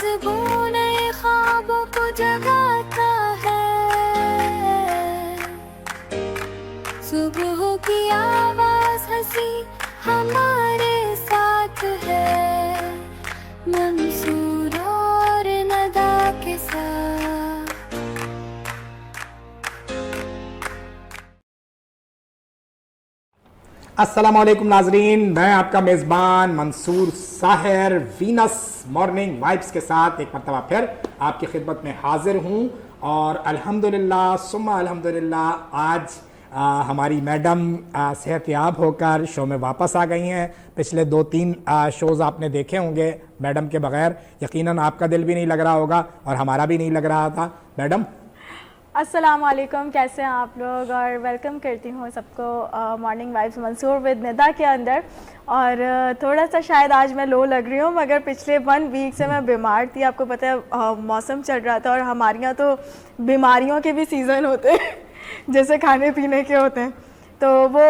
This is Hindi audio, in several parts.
जज्बों नए ख्वाबों को जगाता है। सुबह की आवाज हंसी हमारे साथ है, मंसूर और नदा के साथ। अस्सलामुअलैकुम नाजरीन, मैं आपका मेज़बान Mansoor Sahir Venus morning vibes के साथ एक मरतबा फिर आपकी खिदमत में हाजिर हूँ। और अल्हम्दुलिल्लाह सुम्मा अल्हम्दुलिल्लाह आज हमारी मैडम सेहतयाब होकर शो में वापस आ गई हैं। पिछले 2-3 शोज़ आपने देखे होंगे मैडम के बग़ैर, यकीनन आपका दिल भी नहीं लग रहा होगा और हमारा भी नहीं लग रहा था। मैडम अस्सलाम वालेकुम, कैसे हैं आप लोग, और वेलकम करती हूँ सबको morning vibes Mansoor with Nida के अंदर। और थोड़ा सा शायद आज मैं लो लग रही हूँ, मगर पिछले 1 वीक से मैं बीमार थी। आपको पता है मौसम चल रहा था और हमारे यहाँ तो बीमारियों के भी सीज़न होते हैं जैसे खाने पीने के होते हैं, तो वो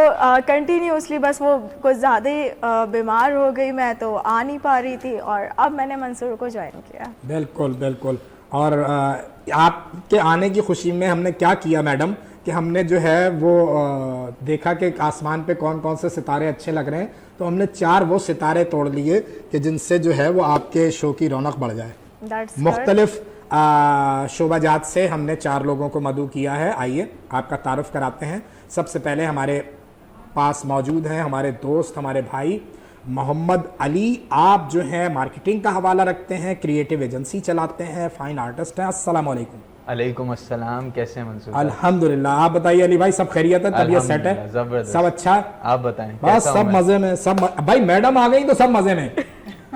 कंटिन्यूसली बस वो कुछ ज़्यादा ही बीमार हो गई मैं, तो आ नहीं पा रही थी और अब मैंने मंसूर को ज्वाइन किया। बिल्कुल बिल्कुल। और आपके आने की खुशी में हमने क्या किया मैडम कि हमने जो है वो देखा कि आसमान पे कौन कौन से सितारे अच्छे लग रहे हैं, तो हमने 4 वो सितारे तोड़ लिए कि जिनसे जो है वो आपके शो की रौनक बढ़ जाए। मुख्तलिफ शोबाजात से हमने 4 लोगों को मदऊ किया है। आइए आपका तारुफ कराते हैं। सबसे पहले हमारे पास मौजूद हैं हमारे दोस्त, हमारे भाई मोहम्मद अली। आप जो है मार्केटिंग का हवाला रखते हैं, क्रिएटिव एजेंसी चलाते हैं, फाइन आर्टिस्ट हैं। अस्सलाम वालेकुम। अलैकुम अस्सलाम, कैसे हैं मंसूर? अल्हम्दुलिल्लाह। आप बताइए अली भाई, सब खैरियत है, तबीयत सेट है, जबरदस्त, सब अच्छा है? आप बताएं। बस सब मजे में, सब भाई मैडम आ गई तो सब मजे में।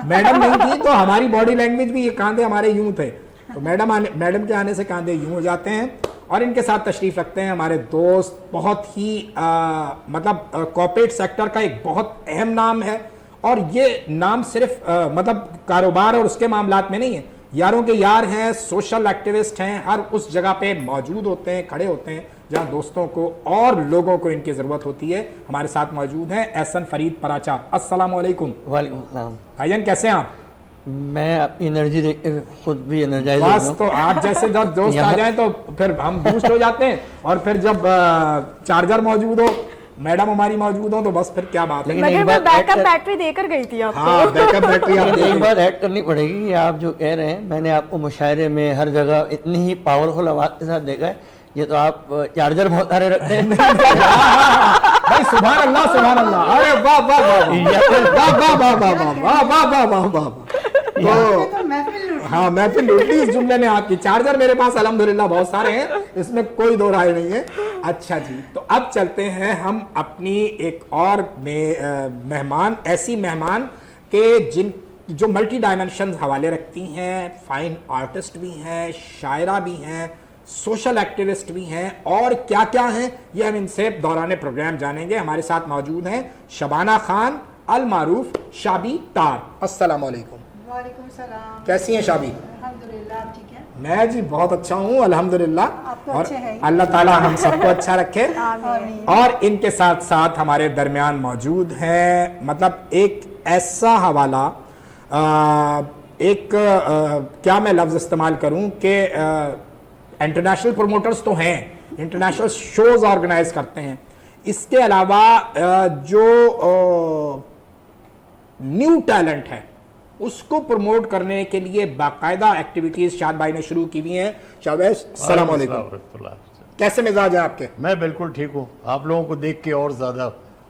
मैडम नहीं थी तो हमारी बॉडी लैंग्वेज भी, ये कांधे हमारे यूं थे, तो मैडम के आने से कांधे यूं हो जाते हैं। और इनके साथ तशरीफ रखते हैं हमारे दोस्त, बहुत ही मतलब कॉर्पोरेट सेक्टर का एक बहुत अहम नाम है। और ये नाम सिर्फ मतलब कारोबार और उसके मामलात में नहीं है, यारों के यार हैं, सोशल एक्टिविस्ट हैं, हर उस जगह पे मौजूद होते हैं, खड़े होते हैं जहां दोस्तों को और लोगों को इनकी ज़रूरत होती है। हमारे साथ मौजूद हैं एहसन फरीद पराचा। अस्सलाम वालेकुम। वालेकुम सलाम। भाईजान कैसे हैं आप? मैं अपनी एनर्जी देख के खुद भी एनर्जाइज हो बस गया तो आप जैसे जब दोस्त आ जाएं तो फिर हम बूस्ट हो जाते हैं, और फिर जब चार्जर मौजूद हो, मैडम हमारी मौजूद हो, तो बस फिर क्या बात है। मगर मैं बैकअप बैटरी देकर गई थी आपको। हाँ, बैकअप बैटरी आप एक बात ऐड करनी पड़ेगी कि आप जो कह रहे हैं, मैंने आपको मुशायरे में हर जगह इतनी ही पावरफुल आवाज़ के साथ देखा है। ये तो आप चार्जर बहुत सारे रखते हैं। भाई सुभान अल्लाह सुभान अल्लाह, अरे वाह वाह वाह वाह वाह वाह वाह वाह वाह वाह वाह वाह। तो हाँ, महफिल लूटी इस जुमले ने आपकी। चार्जर मेरे पास अल्हम्दुलिल्लाह बहुत सारे हैं, इसमें कोई दो राय नहीं है। अच्छा जी, तो अब चलते हैं हम अपनी एक और मेहमान, ऐसी मेहमान के जो मल्टी डायमेंशन हवाले रखती हैं, फाइन आर्टिस्ट भी हैं, शायरा भी हैं, सोशल एक्टिविस्ट भी हैं, और क्या क्या हैं ये हम इनसे दौरान प्रोग्राम जानेंगे। हमारे साथ मौजूद हैं शबाना खान अल मारूफ शाबी तार। अस्सलाम वालेकुम। वालेकुम सलाम। कैसी हैं शाबी? अल्हम्दुलिल्लाह, आप ठीक हैं? मैं जी बहुत अच्छा हूँ अल्हम्दुलिल्लाह, आपको और अच्छे हैं। अल्लाह ताला हम सबको अच्छा रखे। आमीन। और इनके साथ साथ हमारे दरमियान मौजूद हैं, मतलब एक ऐसा हवाला, क्या मैं लफ्ज़ इस्तेमाल करूँ कि इंटरनेशनल प्रोमोटर्स तो हैं, इंटरनेशनल शोज ऑर्गेनाइज करते हैं, इसके अलावा जो न्यू टैलेंट है उसको प्रमोट करने के लिए बाकायदा एक्टिविटीज शाद भाई ने शुरू की हुई हैं। शाहबाज सलाम अलैकुम, कैसे मिजाज है आपके? मैं बिल्कुल ठीक हूँ, आप लोगों को देख के और ज्यादा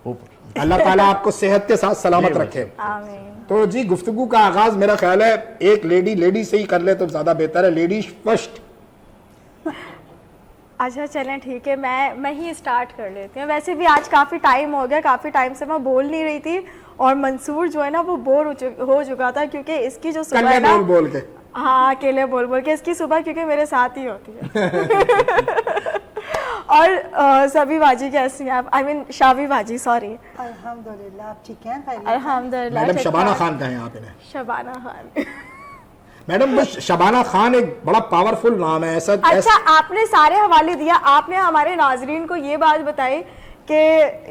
ऊपर। अल्लाह ताला आपको सेहत के साथ सलामत रखे। आमीन। तो जी गुफ्तगू का आगाज मेरा ख्याल है एक लेडी से ही कर ले तो ज्यादा बेहतर है। Ladies first. अच्छा चलें ठीक है, मैं ही स्टार्ट कर लेती हूँ। वैसे भी आज काफ़ी टाइम हो गया, काफ़ी टाइम से मैं बोल नहीं रही थी, और मंसूर जो है ना वो बोर हो चुका था, क्योंकि इसकी जो सुबह है ना, बोल के, हाँ अकेले बोल के इसकी सुबह क्योंकि मेरे साथ ही होती है। और सभी बाजी कैसी हैं आप? आई मीन शाबी बाजी, सॉरी। अल्हम्दुलिल्लाह, आप ठीक हैं? अल्हम्दुलिल्लाह। मैडम शबाना खान का है आप इन्हें? शबाना खान। मैडम शबाना खान एक बड़ा पावरफुल नाम है ऐसा। अच्छा आपने सारे हवाले दिया, आपने हमारे नाजरीन को ये बात बताई कि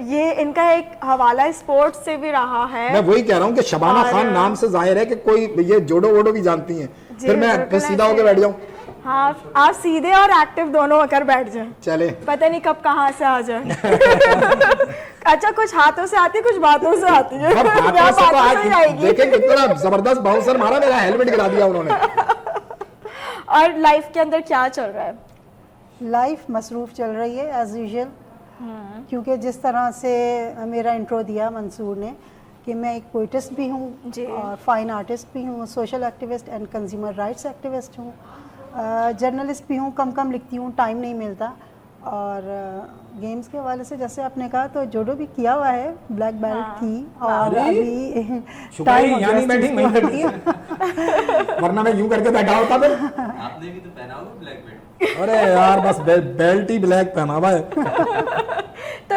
ये इनका एक हवाला स्पोर्ट्स से भी रहा है। मैं वही कह रहा हूँ कि शबाना खान नाम से जाहिर है कि कोई ये जोड़ो वोडो भी जानती हैं। फिर मैं बिल्कुल सीधा ऐसे। होकर बैठ जाऊँ। हाँ, आप सीधे और एक्टिव दोनों होकर बैठ जाए, चले। पता नहीं कब कहाँ से आ जाए। अच्छा, कुछ हाथों से आती, कुछ बातों से आती है। अब हाथों यहाँ से तो बातों से ही आज आएगी। देखें कितना जबरदस्त बाउंसर मारा, मेरा हेलमेट गिरा दिया उन्होंने। और लाइफ के अंदर क्या चल रहा है? लाइफ मसरूफ चल रही है एज यूजुअल, क्योंकि जिस तरह से मेरा इंट्रो दिया मंसूर ने कि मैं एक पोइटिस्ट भी हूँ जी। और फाइन आर्टिस्ट भी हूँ, social activist and consumer rights activist हूँ, जर्नलिस्ट भी हूँ, कम लिखती हूँ, टाइम नहीं मिलता। और गेम्स के हवाले से जैसे आपने कहा तो जोडो भी किया हुआ है, ब्लैक बेल्ट थी और अभी शुक्रिया, टाइम हो यहाँ नहीं गया बैठी, इस वहीं चीज़ बैठी है। वरना मैं यूं करके बैठा होता फिर। आपने भी तो पहना होगा ब्लैक बेल्ट। अरे यार बस बेल्ट ही ब्लैक पहना हुआ है। तो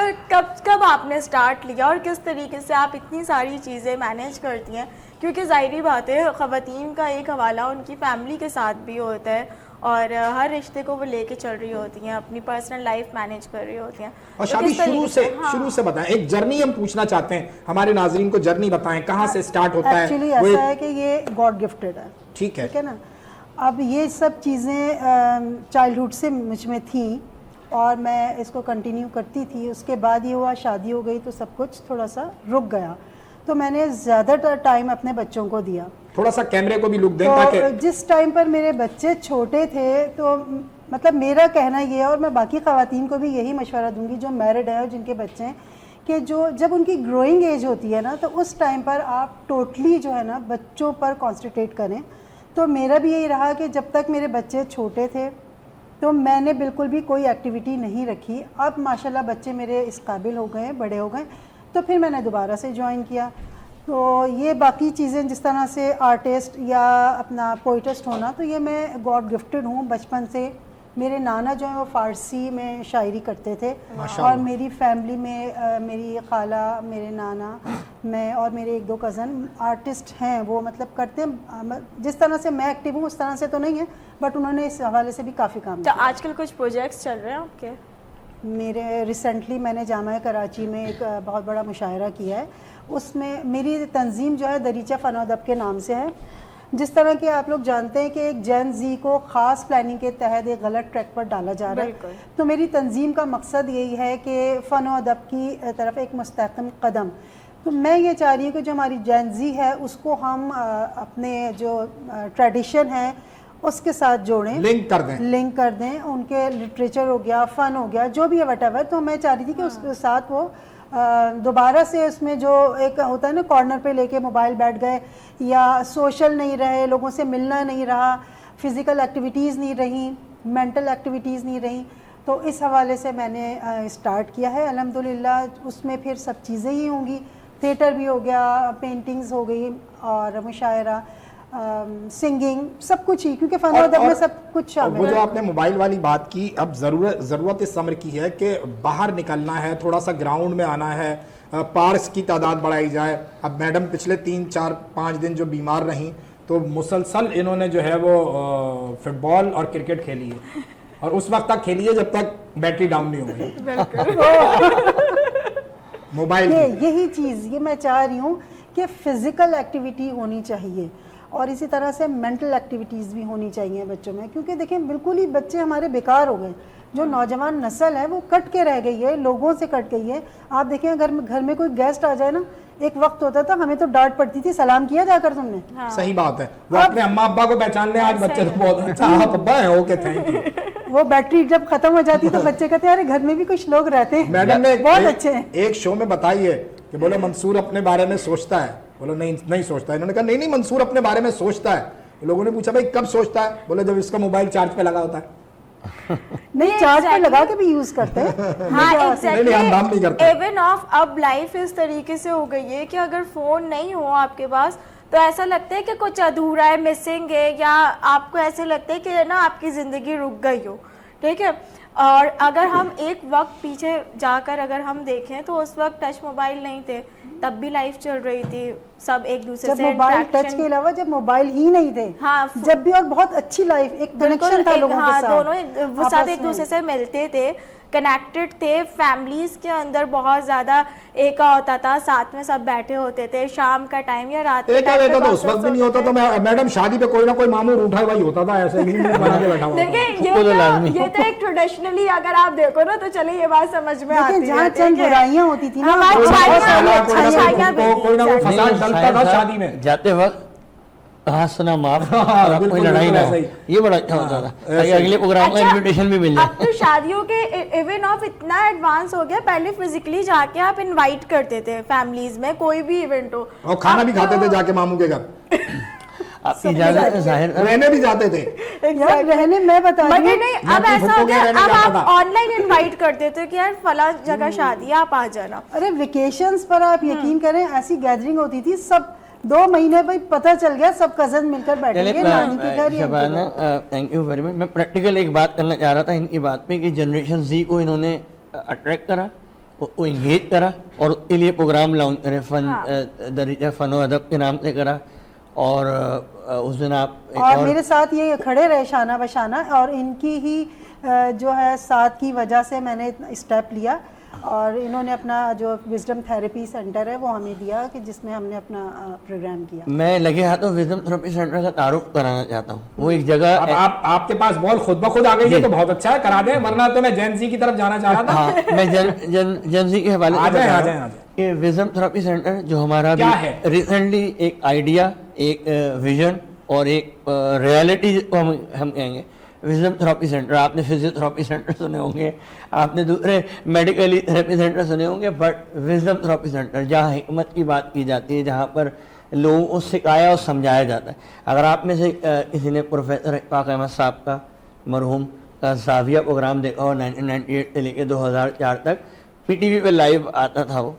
कब आपने स्टार्ट लिया और किस तरीके से आप इतनी सारी चीज़ें मैनेज करती हैं? क्योंकि ज़ाहिरी बात है, ख़वातीन का एक हवाला उनकी फैमिली के साथ भी होता है और हर रिश्ते को वो लेके चल रही होती हैं, अपनी पर्सनल लाइफ मैनेज कर रही होती हैं। और तो शादी किस तरीके शुरू से बताएं, एक जर्नी हम पूछना चाहते हैं, हमारे नाजरीन को जर्नी बताएं, कहाँ से स्टार्ट होता है? एक्चुअली वो ऐसा है कि ये गॉड गिफ्टेड है, ठीक है ना। अब ये सब चीज़ें चाइल्डहुड से मुझ में थी और मैं इसको कंटिन्यू करती थी। उसके बाद ये हुआ, शादी हो गई तो सब कुछ थोड़ा सा रुक गया, तो मैंने ज़्यादातर टाइम अपने बच्चों को दिया। थोड़ा सा कैमरे को भी लुक दें तो ताकि जिस टाइम पर मेरे बच्चे छोटे थे, तो मतलब मेरा कहना ये है और मैं बाकी ख़वातीन को भी यही मशवरा दूंगी जो मैरिड है और जिनके बच्चे हैं, कि जो जब उनकी ग्रोइंग एज होती है ना, तो उस टाइम पर आप टोटली जो है ना बच्चों पर कॉन्सेंट्रेट करें। तो मेरा भी यही रहा कि जब तक मेरे बच्चे छोटे थे तो मैंने बिल्कुल भी कोई एक्टिविटी नहीं रखी। अब माशाल्लाह बच्चे मेरे इस काबिल हो गए, बड़े हो गए, तो फिर मैंने दोबारा से ज्वाइन किया। तो ये बाकी चीज़ें जिस तरह से आर्टिस्ट या अपना पोइटिस्ट होना, तो ये मैं गॉड गिफ्टेड हूँ। बचपन से मेरे नाना जो है वो फ़ारसी में शायरी करते थे और मेरी फैमिली में मेरी खाला, मेरे नाना, मैं और मेरे एक दो कज़न आर्टिस्ट हैं। वो मतलब करते हैं, जिस तरह से मैं एक्टिव हूँ उस तरह से तो नहीं है, बट उन्होंने इस हवाले से भी काफ़ी काम तो किया। आजकल कुछ प्रोजेक्ट्स चल रहे हैं आपके? मेरे रिसेंटली मैंने जामा कराची में एक बहुत बड़ा मुशायरा किया है। उसमें मेरी तंजीम जो है दरीचा फ़न अदब के नाम से है। जिस तरह के आप लोग जानते हैं कि एक जेन जी को ख़ास प्लानिंग के तहत एक गलत ट्रैक पर डाला जा रहा है, तो मेरी तंजीम का मकसद यही है कि फ़न अदब की तरफ एक मुस्तहकम कदम। तो मैं ये चाह रही हूँ कि जो हमारी जेन जी है उसको हम अपने जो ट्रेडिशन है उसके साथ जोड़ें, लिंक कर दें। उनके लिटरेचर हो गया, फ़न हो गया, जो भी है वटेवर। तो मैं चाह रही थी कि उसके साथ वो दोबारा से उसमें जो एक होता है ना, कॉर्नर पे लेके मोबाइल बैठ गए या सोशल नहीं रहे, लोगों से मिलना नहीं रहा, फिज़िकल एक्टिविटीज़ नहीं रही, मेंटल एक्टिविटीज़ नहीं रही, तो इस हवाले से मैंने स्टार्ट किया है। अल्हम्दुलिल्लाह उसमें फिर सब चीज़ें ही होंगी, थिएटर भी हो गया, पेंटिंग्स हो गई और मुशायरा, सिंगिंग, सब कुछ ही, क्योंकि फ़न अदब में सब कुछ शामिल वो है। जो आपने मोबाइल वाली बात की, अब ज़रूरत इस समय की है कि बाहर निकलना है, थोड़ा सा ग्राउंड में आना है, पार्क्स की तादाद बढ़ाई जाए। अब मैडम पिछले 3-4-5 दिन जो बीमार रहीं, तो मुसलसल इन्होंने जो है वो फुटबॉल और क्रिकेट खेली है, और उस वक्त तक खेली है जब तक बैटरी डाउन नहीं हो गई मोबाइल की। यही चीज़ ये मैं चाह रही हूँ कि फ़िज़िकल एक्टिविटी होनी चाहिए और इसी तरह से मेंटल एक्टिविटीज़ भी होनी चाहिए बच्चों में, क्योंकि देखें बिल्कुल ही बच्चे हमारे बेकार हो गए। जो नौजवान नस्ल है वो कट के रह गई है, लोगों से कट गई है। आप देखें अगर घर में कोई गेस्ट आ जाए ना, एक वक्त होता था हमें तो डांट पड़ती थी, सलाम किया जाकर तुमने। हाँ। सही बात है, वो अपने अम्मा अब्बा को पहचान ले। आज बच्चे तो बहुत अच्छा, आप अब्बा हैं, ओके थैंक यू। वो बैटरी जब खत्म हो जाती तो बच्चे कहते हैं अरे घर में भी कुछ लोग रहते हैं, मैडम ने बहुत अच्छे हैं। एक शो में बताइए कि बोले मंसूर अपने बारे में सोचता है, बोलो नहीं सोचता है। इन्होंने कहा नहीं मंसूर अपने बारे में सोचता है। लोगों ने पूछा भाई कब सोचता है? बोले जब इसका मोबाइल चार्ज पे लगा होता है। नहीं, चार्ज पे लगा के भी यूज करते हैं। हाँ, नहीं, हम नाम नहीं करते। इवन ऑफ अब लाइफ इस तरीके से हो गई है कि अगर फोन नहीं हो आपके पास तो ऐसा लगता है कि कुछ अधूरा है, मिसिंग है, या आपको ऐसे लगता है कि ना आपकी ज़िंदगी रुक गई हो। ठीक है, और अगर हम एक वक्त पीछे जाकर अगर हम देखें तो उस वक्त टच मोबाइल नहीं थे, तब भी लाइफ चल रही थी, सब एक दूसरे जब से मोबाइल टच interaction- के अलावा जब मोबाइल ही नहीं थे, हाँ, जब भी, और बहुत अच्छी लाइफ, एक कनेक्शन था लोगों के साथ, दोनों वो साथ एक दूसरे से मिलते थे, कनेक्टेड थे। फैमिलीज के अंदर बहुत ज़्यादा एक होता था, साथ में सब बैठे होते थे, शाम का टाइम या रात के एक टाइम रहता तो उस वक्त भी नहीं होता तो मैडम शादी पे कोई ना कोई मामूर उठा भाई होता था, ऐसे ही बना के बैठा हुआ था। देखिए वो तो लाजमी। ये तो एक ट्रेडिशनली अगर आप देखो ना तो चलिए ये बात समझ में आती लेकिन है। जहाँ चंद बुराइयां होती थी ना, हमारी वो कोई ना अच्छाइयाँ- कोई अच्छाइयाँ भी थी। कोई ना कोई नहीं, फसाद डलता शायद था साहब, शादी में। जाते वक्त कहाँ सुना माफ हाँ, और अब कोई बिल्कुल, लड़ाई ना हो, बिल्कुल ऐसे ये बड़ा अच्छा होता था, ताकि ऐसे ही। अगले प्रोग्राम का अच्छा, इनविटेशन भी मिल अब जाए। तो शादियों के इवन ऑफ इतना एडवांस हो गया, पहले फिजिकली जाके आप इनवाइट करते थे फैमिलीज में, कोई भी इवेंट हो, और खाना भी अब खाते तो- थे जाके मामू के घर, आपकी इजाजत है जाहिर है। रहने भी जाते थे। यार रहने, मैं बता रही मगर हूँ, नहीं, मैं अब अपनी ऐसा फुप्पो हो के गया, रहने अब जाता आप था। ऑनलाइन इनवाइट करते थे कि यार फला जगह शादी है, आप आ जाना। अरे वेकेशंस पर आप यकीन करें, ऐसी गैदरिंग होती थी, सब 2 महीने भाई पता चल गया, सब कजन मिलकर बैठेंगे नानी के घर या Shabana, thank you very much. मैं प्रैक्टिकल एक बात करना चाह रहा था इनकी बात पे कि जनरेशन जी को इन्होंने अट्रैक्ट करा, वो इंगेज करा और उसके लिए प्रोग्राम लॉन्च करे, दरीचा फन और अदब के नाम से करा। और उस दिन आप एक और मेरे साथ ये खड़े रहे शाना बशाना, और इनकी ही जो है साथ की वजह से मैंने स्टेप लिया, और इन्होंने अपना जो विजडम थेरेपी सेंटर है वो हमें दिया, कि जिसमें हमने अपना प्रोग्राम किया। मैं लगे हाथों विजडम थेरेपी सेंटर का तारुफ कराना चाहता हूँ। वो एक जगह अब आप आपके पास बॉल खुद ब खुद आ गई है तो बहुत अच्छा है, करा दें, वरना तो मैं जैनजी की तरफ जाना चाह रहा था। हाँ, मैं जनजी के हवाले आ से जाएं, बता आ रहा जाएं, हूँ आ जाएं। कि विजडम थेरेपी सेंटर जो हमारा क्या भी है? रिसेंटली एक आइडिया, एक विजन और एक रियलिटी जिसको हम कहेंगे, विजडम थेरेपी सेंटर। आपने फिजियोथेरेपी सेंटर सुने होंगे, आपने दूसरे मेडिकली थेरेपी सेंटर सुने होंगे, बट विजडम थेरेपी सेंटर जहाँ हिकमत की बात की जाती है, जहाँ पर लोगों को सिखाया और समझाया जाता है। अगर आप में से किसी ने प्रोफेसर इकबाल अहमद साहब का, मरहूम का जाविया प्रोग्राम देखा हो, 1998 से लेकर 2004 तक पीटीवी पे लाइव आता था वो,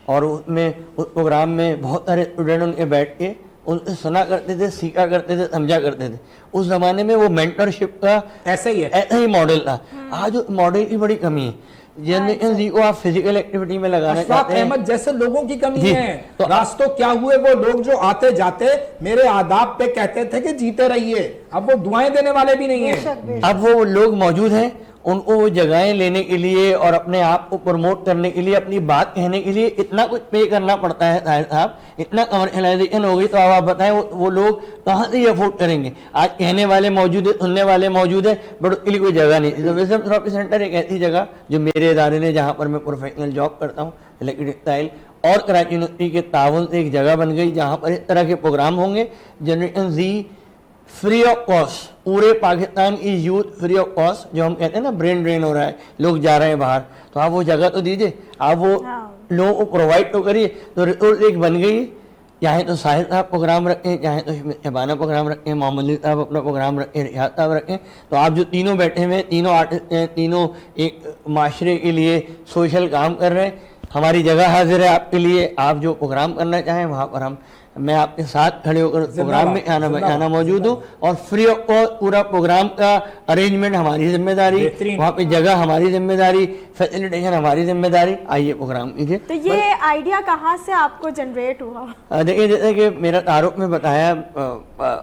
और उसमें उस प्रोग्राम में बहुत सारे स्टूडेंट उनके बैठ के उनसे सुना करते थे, सीखा करते थे, समझा करते थे। उस जमाने में वो मेंटरशिप का ऐसे ही है। ऐसा ही मॉडल था। आज उस मॉडल की बड़ी कमी है। जनरेशन जी को आप फिजिकल एक्टिविटी में लगाना अशफाक चाहते हैं। अहमद जैसे लोगों की कमी जी, है। तो- रास्तों क्या हुए वो लोग जो आते जाते मेरे आदाब पे कहते थे कि जीते रहिए, अब वो दुआएं देने वाले भी नहीं है। बेशक बेशक। अब वो लोग मौजूद हैं, उनको वो जगहें लेने के लिए और अपने आप को प्रमोट करने के लिए, अपनी बात कहने के लिए इतना कुछ पे करना पड़ता है ताहिर साहब, इतना कमर्शलाइजेशन हो गई। तो अब आप बताएं वो लोग कहाँ से ये अफोर्ड करेंगे? आज कहने वाले मौजूद है, सुनने वाले मौजूद है, बट उसके लिए कोई जगह नहीं। तो विजडम थेरेपी सेंटर एक ऐसी जगह जो मेरे इदारे ने, जहाँ पर मैं प्रोफेशनल जॉब करता हूँ, इलेक्ट्रिक टेक्सटाइल और कराची यूनिवर्सिटी के ताउन से एक जगह बन गई जहाँ पर इस तरह के प्रोग्राम होंगे। Generation Z free of cost, पूरे पाकिस्तान की यूथ फ्री ऑफ कॉस्ट, जो हम कहते हैं ना ब्रेन ड्रेन हो रहा है, लोग जा रहे हैं बाहर, तो आप वो जगह तो दीजिए, आप वो लोगों को प्रोवाइड तो करिए। तो रिसोर्स एक बन गई, चाहे तो साहिद साहब प्रोग्राम रखें, चाहे तो शबाना प्रोग्राम रखें, मोहम्मद अली साहब अपना प्रोग्राम रखें, रियाज साहब रखें, तो आप जो तीनों बैठे हुए हैं, तीनों आर्टिस्ट हैं, तीनों एक माशरे के लिए सोशल काम कर रहे हैं। हमारी जगह हाजिर है आपके लिए, आप जो प्रोग्राम करना चाहें वहाँ पर मैं आपके साथ खड़े होकर प्रोग्राम में आना मौजूद हूँ, और फ्री ऑफ कॉस्ट पूरा प्रोग्राम का अरेंजमेंट हमारी जिम्मेदारी, वहाँ पे जगह हमारी जिम्मेदारी, फैसिलिटेशन हमारी जिम्मेदारी। आइए प्रोग्राम कीजिए। तो ये आइडिया कहाँ से आपको जनरेट हुआ? देखिए, जैसे कि मेरा तारुफ में बताया,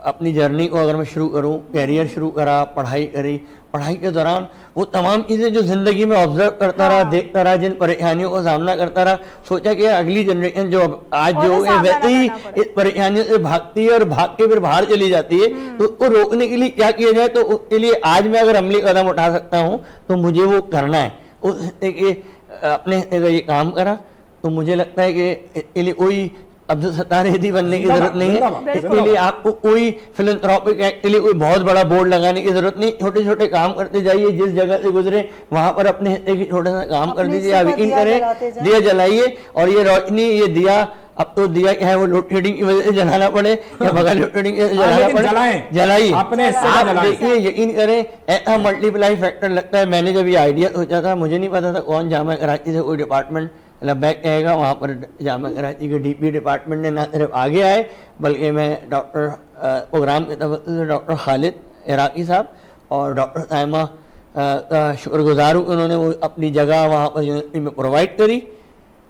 अपनी जर्नी को अगर मैं शुरू करूं, कैरियर शुरू करा, पढ़ाई करी, पढ़ाई के दौरान वो तमाम चीज़ें जो ज़िंदगी में ऑब्जर्व करता रहा, देखता रहा, जिन परेशानियों का सामना करता रहा, सोचा कि अगली जनरेशन जो आज जो है वैसे ही इस परेशानियों से भागती है और भाग के फिर बाहर चली जाती है, तो उसको रोकने के लिए क्या किया जाए। तो उसके लिए आज मैं अगर अमली कदम उठा सकता हूँ तो मुझे वो करना है। उस अपने अगर ये काम करा तो मुझे लगता है कि इसके लिए कोई अब्दुल सत्तार हेदी बनने की जरूरत नहीं है। इसके लिए आपको कोई फिलैंथ्रोपिक एक्ट के लिए कोई बहुत बड़ा बोर्ड लगाने की जरूरत नहीं। छोटे छोटे काम करते जाइए, जिस जगह से गुजरे वहां पर अपने हिस्से की छोटा सा काम कर दीजिए। आप यकीन करें, दिया जलाइए, और ये रोशनी, ये दिया, अब तो दिया क्या है, वो लोड शेडिंग की वजह से जलाना पड़े या बगैर लोड शेडिंग के जलाना पड़े, जलाइए। आप देखिए, यकीन करें, ऐसा मल्टीप्लाई फैक्टर लगता है। मैंने जब ये आइडिया सोचा था, मुझे नहीं पता था कौन जामा कराची से कोई डिपार्टमेंट बैक कहेगा, वहाँ पर जामा कराची के डीपी डिपार्टमेंट ने ना सिर्फ आगे आए, बल्कि मैं डॉक्टर प्रोग्राम के तरफ से डॉक्टर खालिद इराकी साहब और डॉक्टर साइमा शुक्रगुजार हूँ कि उन्होंने वो अपनी जगह वहाँ पर यूनिवर्सिटी में प्रोवाइड करी।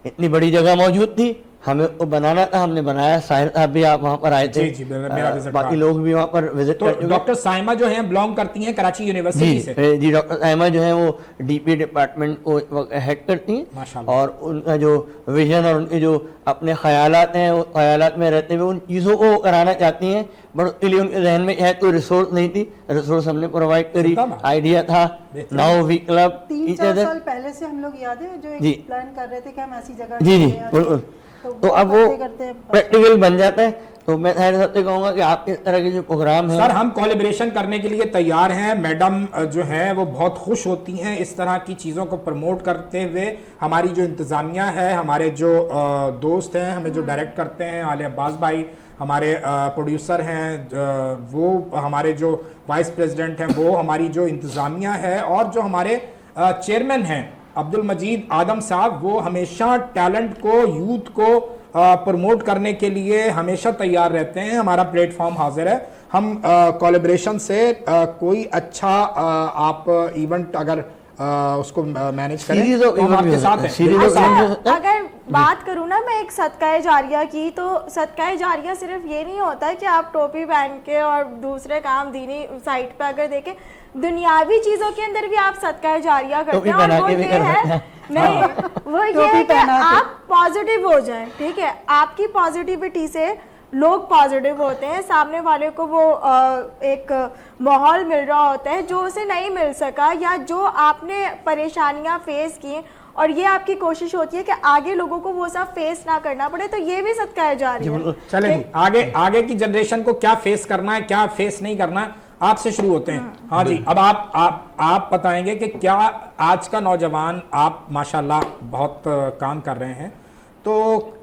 इतनी बड़ी जगह मौजूद थी, हमें वो बनाना था, हमने बनाया। साहिर साहब भी आप वहाँ पर आए थे, जी, मेरा विजिट बाकी था। लोग भी वहाँ पर विजिट तो कर चुके। डॉक्टर साइमा जो हैं बिलोंग करती हैं कराची यूनिवर्सिटी से। जी, डॉक्टर साइमा जो है वो डीपी डिपार्टमेंट को हेड करती हैं, माशाल्लाह। और उनका जो विजन और उनके जो अपने ख्यालात हैं, वो ख्यालात में रहते हुए उन चीज़ों को कराना चाहती हैं, बट उसके लिए उनके जहन में शायद कोई रिसोर्स नहीं थी। रिसोर्स हमने प्रोवाइड करी, जिंदा बात। आइडिया था। नाउ वी क्लब 3-4 साल पहले से हम लोग याद है जो जी। एक प्लान कर रहे थे कि हम ऐसी जगह जी जी ढूंढें, बिल्कुल। तो अब वो करते प्रैक्टिकल बन जाता है। तो मैं साहिर साहब से कहूँगा कि आपके इस तरह के जो प्रोग्राम है सर हम कोलैबोरेशन करने के लिए तैयार हैं। मैडम जो है वो बहुत खुश होती हैं इस तरह की चीज़ों को प्रमोट करते हुए। हमारी जो इंतज़ामिया है, हमारे जो दोस्त हैं, हमें जो डायरेक्ट करते हैं, आले अब्बास भाई हमारे प्रोड्यूसर हैं, वो हमारे जो वाइस प्रेसिडेंट हैं, वो हमारी जो इंतज़ामिया है, और जो हमारे चेयरमैन हैं अब्दुल मजीद आदम साहब, वो हमेशा टैलेंट को, यूथ को प्रमोट करने के लिए हमेशा तैयार रहते हैं। हमारा प्लेटफॉर्म हाजिर है। हम कोलैबोरेशन से कोई अच्छा आप इवेंट अगर उसको मैनेज करें Series of तो हम event आपके भी हो साथ सकता है। हैं। Series of बिल्कुल event साथ। हो सकता है। अगर बात करूँ ना मैं एक सदका जारिया की, तो सदका जारिया सिर्फ ये नहीं होता है कि आप टोपी पहन के और दूसरे काम दीनी साइट पे अगर देखें, दुनियावी चीजों के अंदर भी आप सदका जारिया करते टोपी हैं। और पहना वो के भी ये कर है सकते हैं। नहीं, वो ये टोपी है कि पहना के। आप पॉजिटिव हो जाएं, ठीक है। आपकी पॉजिटिविटी से लोग पॉजिटिव होते हैं, सामने वाले को वो एक माहौल मिल रहा होता है जो उसे नहीं मिल सका, या जो आपने परेशानियां फेस की और ये आपकी कोशिश होती है कि आगे लोगों को वो सब फेस ना करना पड़े, तो ये भी सदका जारिया है। चले जी, आगे की जनरेशन को क्या फेस करना है, क्या फेस नहीं करना है, आपसे शुरू होते हैं। हाँ जी, अब आप बताएंगे कि क्या आज का नौजवान, आप माशाल्लाह बहुत काम कर रहे हैं, तो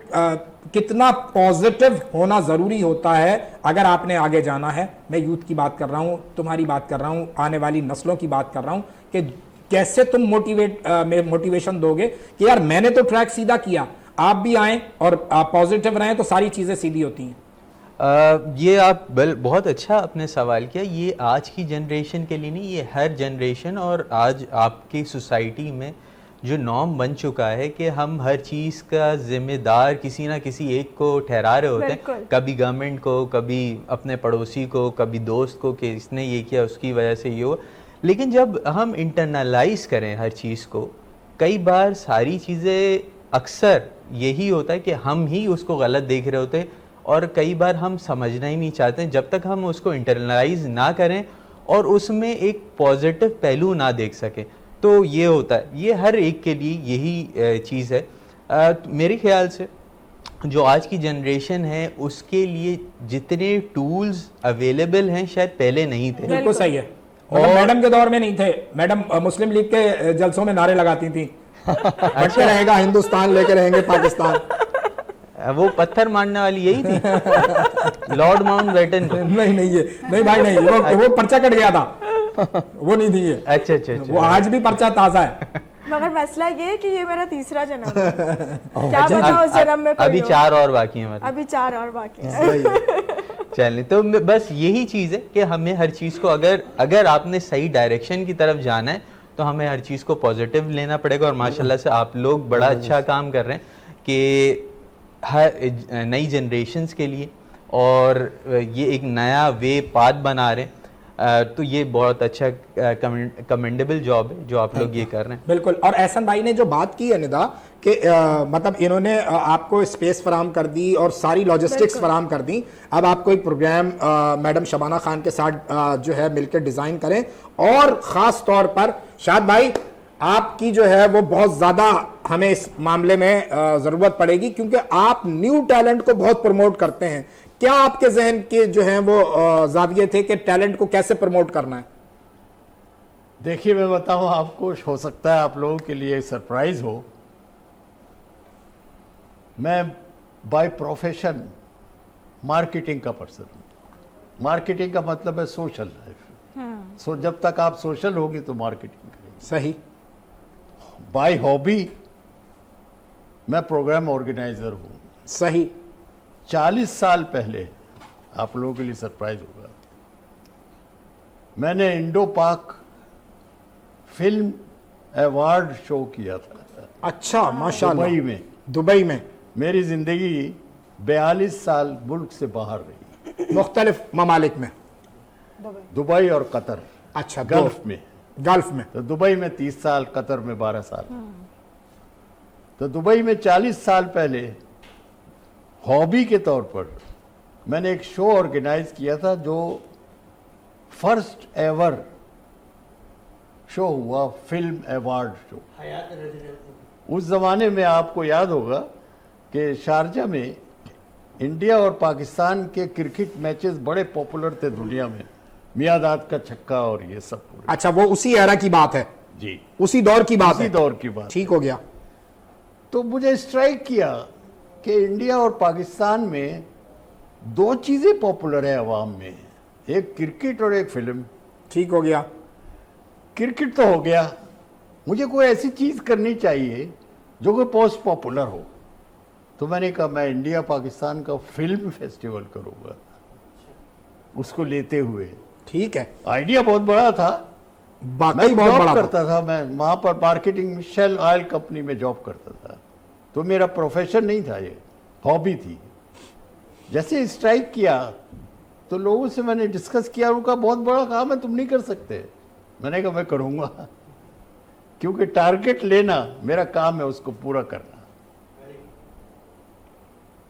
कितना पॉजिटिव होना ज़रूरी होता है अगर आपने आगे जाना है। मैं यूथ की बात कर रहा हूँ, तुम्हारी बात कर रहा हूँ, आने वाली नस्लों की बात कर रहा हूँ, कि कैसे तुम मोटिवेशन दोगे कि यार मैंने तो ट्रैक सीधा किया, आप भी आए और पॉजिटिव रहें तो सारी चीज़ें सीधी होती हैं। ये आप बहुत अच्छा आपने सवाल किया। ये आज की जनरेशन के लिए नहीं, ये हर जनरेशन और आज आपकी सोसाइटी में जो नॉर्म बन चुका है कि हम हर चीज़ का जिम्मेदार किसी ना किसी एक को ठहरा रहे होते हैं। कभी गवर्नमेंट को, कभी अपने पड़ोसी को, कभी दोस्त को कि इसने ये किया उसकी वजह से ये हुआ। लेकिन जब हम इंटरनलाइज करें हर चीज़ को, कई बार सारी चीज़ें अक्सर यही होता है कि हम ही उसको गलत देख रहे होते हैं, और कई बार हम समझना ही नहीं चाहते जब तक हम उसको इंटरनलाइज ना करें और उसमें एक पॉजिटिव पहलू ना देख सकें। तो ये होता है, ये हर एक के लिए यही चीज़ है। मेरे ख्याल से जो आज की जनरेशन है उसके लिए जितने टूल्स अवेलेबल हैं शायद पहले नहीं थे। बिल्कुल सही है। और मैडम के दौर में नहीं थे। मैडम मुस्लिम लीग के जलसों में नारे लगाती थी, बढ़ते रहेगा हिंदुस्तान, लेके रहेंगे पाकिस्तान। वो पत्थर मारने वाली यही थी, लॉर्ड माउंटबेटन। नहीं भाई नहीं, वो पर्चा कट गया था, वो नहीं थी ये। अच्छा, वो आज भी पर्चा ताजा है। मगर मसला ये है कि ये मेरा तीसरा जन्म है। क्या पता उस जन्म में कोई अभी हो। 4 और बाकी हैं मतलब। अभी 4 और बाकी है। चलिए, तो बस यही चीज़ है कि हमें हर चीज़ को अगर आपने सही डायरेक्शन की तरफ जाना है तो हमें हर चीज़ को पॉजिटिव लेना पड़ेगा। और माशाल्लाह से आप लोग बड़ा अच्छा काम कर रहे हैं कि हर नई जनरेशंस के लिए, और ये एक नया वे पाथ बना रहे हैं। तो ये बहुत अच्छा कमेंडेबल जॉब है जो आप लोग ये कर रहे हैं। बिल्कुल। और एहसन भाई ने जो बात की है निदा कि मतलब इन्होंने आपको स्पेस फराम कर दी और सारी लॉजिस्टिक्स फराम कर दी। अब आपको एक प्रोग्राम मैडम शबाना खान के साथ जो है मिलकर डिज़ाइन करें, और ख़ास तौर पर शाद भाई आपकी जो है वो बहुत ज़्यादा हमें इस मामले में ज़रूरत पड़ेगी, क्योंकि आप न्यू टैलेंट को बहुत प्रमोट करते हैं। क्या आपके जहन के जो हैं वो ज़ाविये थे कि टैलेंट को कैसे प्रमोट करना है? देखिए, मैं बताऊं आपको, हो सकता है आप लोगों के लिए सरप्राइज हो, मैं बाय प्रोफेशन मार्केटिंग का पर्सन हूं। मार्केटिंग का मतलब है सोशल लाइफ। सो जब तक आप सोशल होगी तो मार्केटिंग करेंगे। सही। बाय हॉबी मैं प्रोग्राम ऑर्गेनाइजर हूं। सही। 40 साल पहले, आप लोगों के लिए सरप्राइज होगा, मैंने इंडो पाक फिल्म अवार्ड शो किया था अच्छा, माशाल्लाह। दुबई में। दुबई में मेरी जिंदगी 42 साल मुल्क से बाहर रही, मुख्तलिफ ममालिक में। दुबई और कतर। अच्छा, गल्फ में। गल्फ में। तो दुबई में 30 साल, कतर में 12 साल। तो दुबई में 40 साल पहले हॉबी के तौर पर मैंने एक शो ऑर्गेनाइज किया था, जो फर्स्ट एवर शो हुआ, फिल्म अवार्ड शो। उस जमाने में आपको याद होगा कि शारजा में इंडिया और पाकिस्तान के क्रिकेट मैचेस बड़े पॉपुलर थे दुनिया में, मियादाद का छक्का और ये सब पूरे। अच्छा, वो उसी एरा की बात है जी, उसी दौर की बात उसी है। दौर की बात। ठीक हो गया। तो मुझे स्ट्राइक किया कि इंडिया और पाकिस्तान में दो चीजें पॉपुलर है अवाम में, एक क्रिकेट और एक फिल्म। ठीक हो गया। क्रिकेट तो हो गया, मुझे कोई ऐसी चीज करनी चाहिए जो कोई पोस्ट पॉपुलर हो। तो मैंने कहा मैं इंडिया पाकिस्तान का फिल्म फेस्टिवल करूंगा, उसको लेते हुए। ठीक है, आइडिया बहुत बड़ा था। वाकई मैं बहुत जॉब बड़ा था। करता था, मैं वहां पर मार्केटिंग में शेल ऑयल कंपनी में जॉब करता था, तो मेरा प्रोफेशन नहीं था, ये हॉबी थी। जैसे स्ट्राइक किया तो लोगों से मैंने डिस्कस किया, उनका बहुत बड़ा काम है, तुम नहीं कर सकते। मैंने कहा मैं करूंगा, क्योंकि टारगेट लेना मेरा काम है, उसको पूरा करना।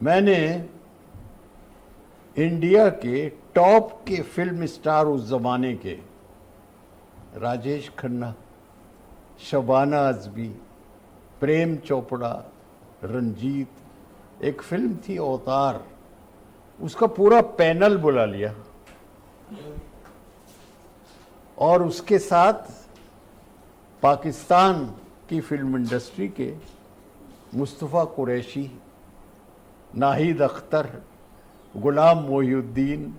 मैंने इंडिया के टॉप के फिल्म स्टार उस जमाने के, राजेश खन्ना, शबाना आजमी, प्रेम चोपड़ा, रंजीत, एक फिल्म थी अवतार, उसका पूरा पैनल बुला लिया और उसके साथ पाकिस्तान की फिल्म इंडस्ट्री के मुस्तफ़ा कुरैशी, नाहिद अख्तर, गुलाम मोहिउद्दीन,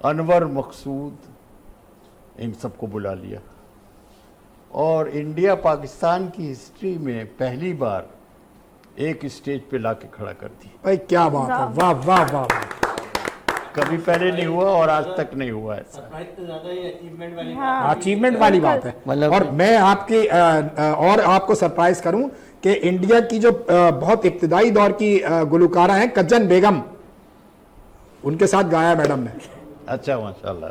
अनवर मकसूद, इन सबको बुला लिया और इंडिया पाकिस्तान की हिस्ट्री में पहली बार एक स्टेज पे लाके खड़ा कर दिया। भाई क्या बात है, वाह वाह वाह वाह। कभी पहले नहीं हुआ और आज तक नहीं हुआ ऐसा। अचीवमेंट वाली बात है। मतलब- और मैं आपकी और आपको सरप्राइज करूं कि इंडिया की जो बहुत इब्तिदाई दौर की गुलकारा है कज्जन बेगम, उनके साथ गाया मैडम ने। अच्छा, माशाल्लाह।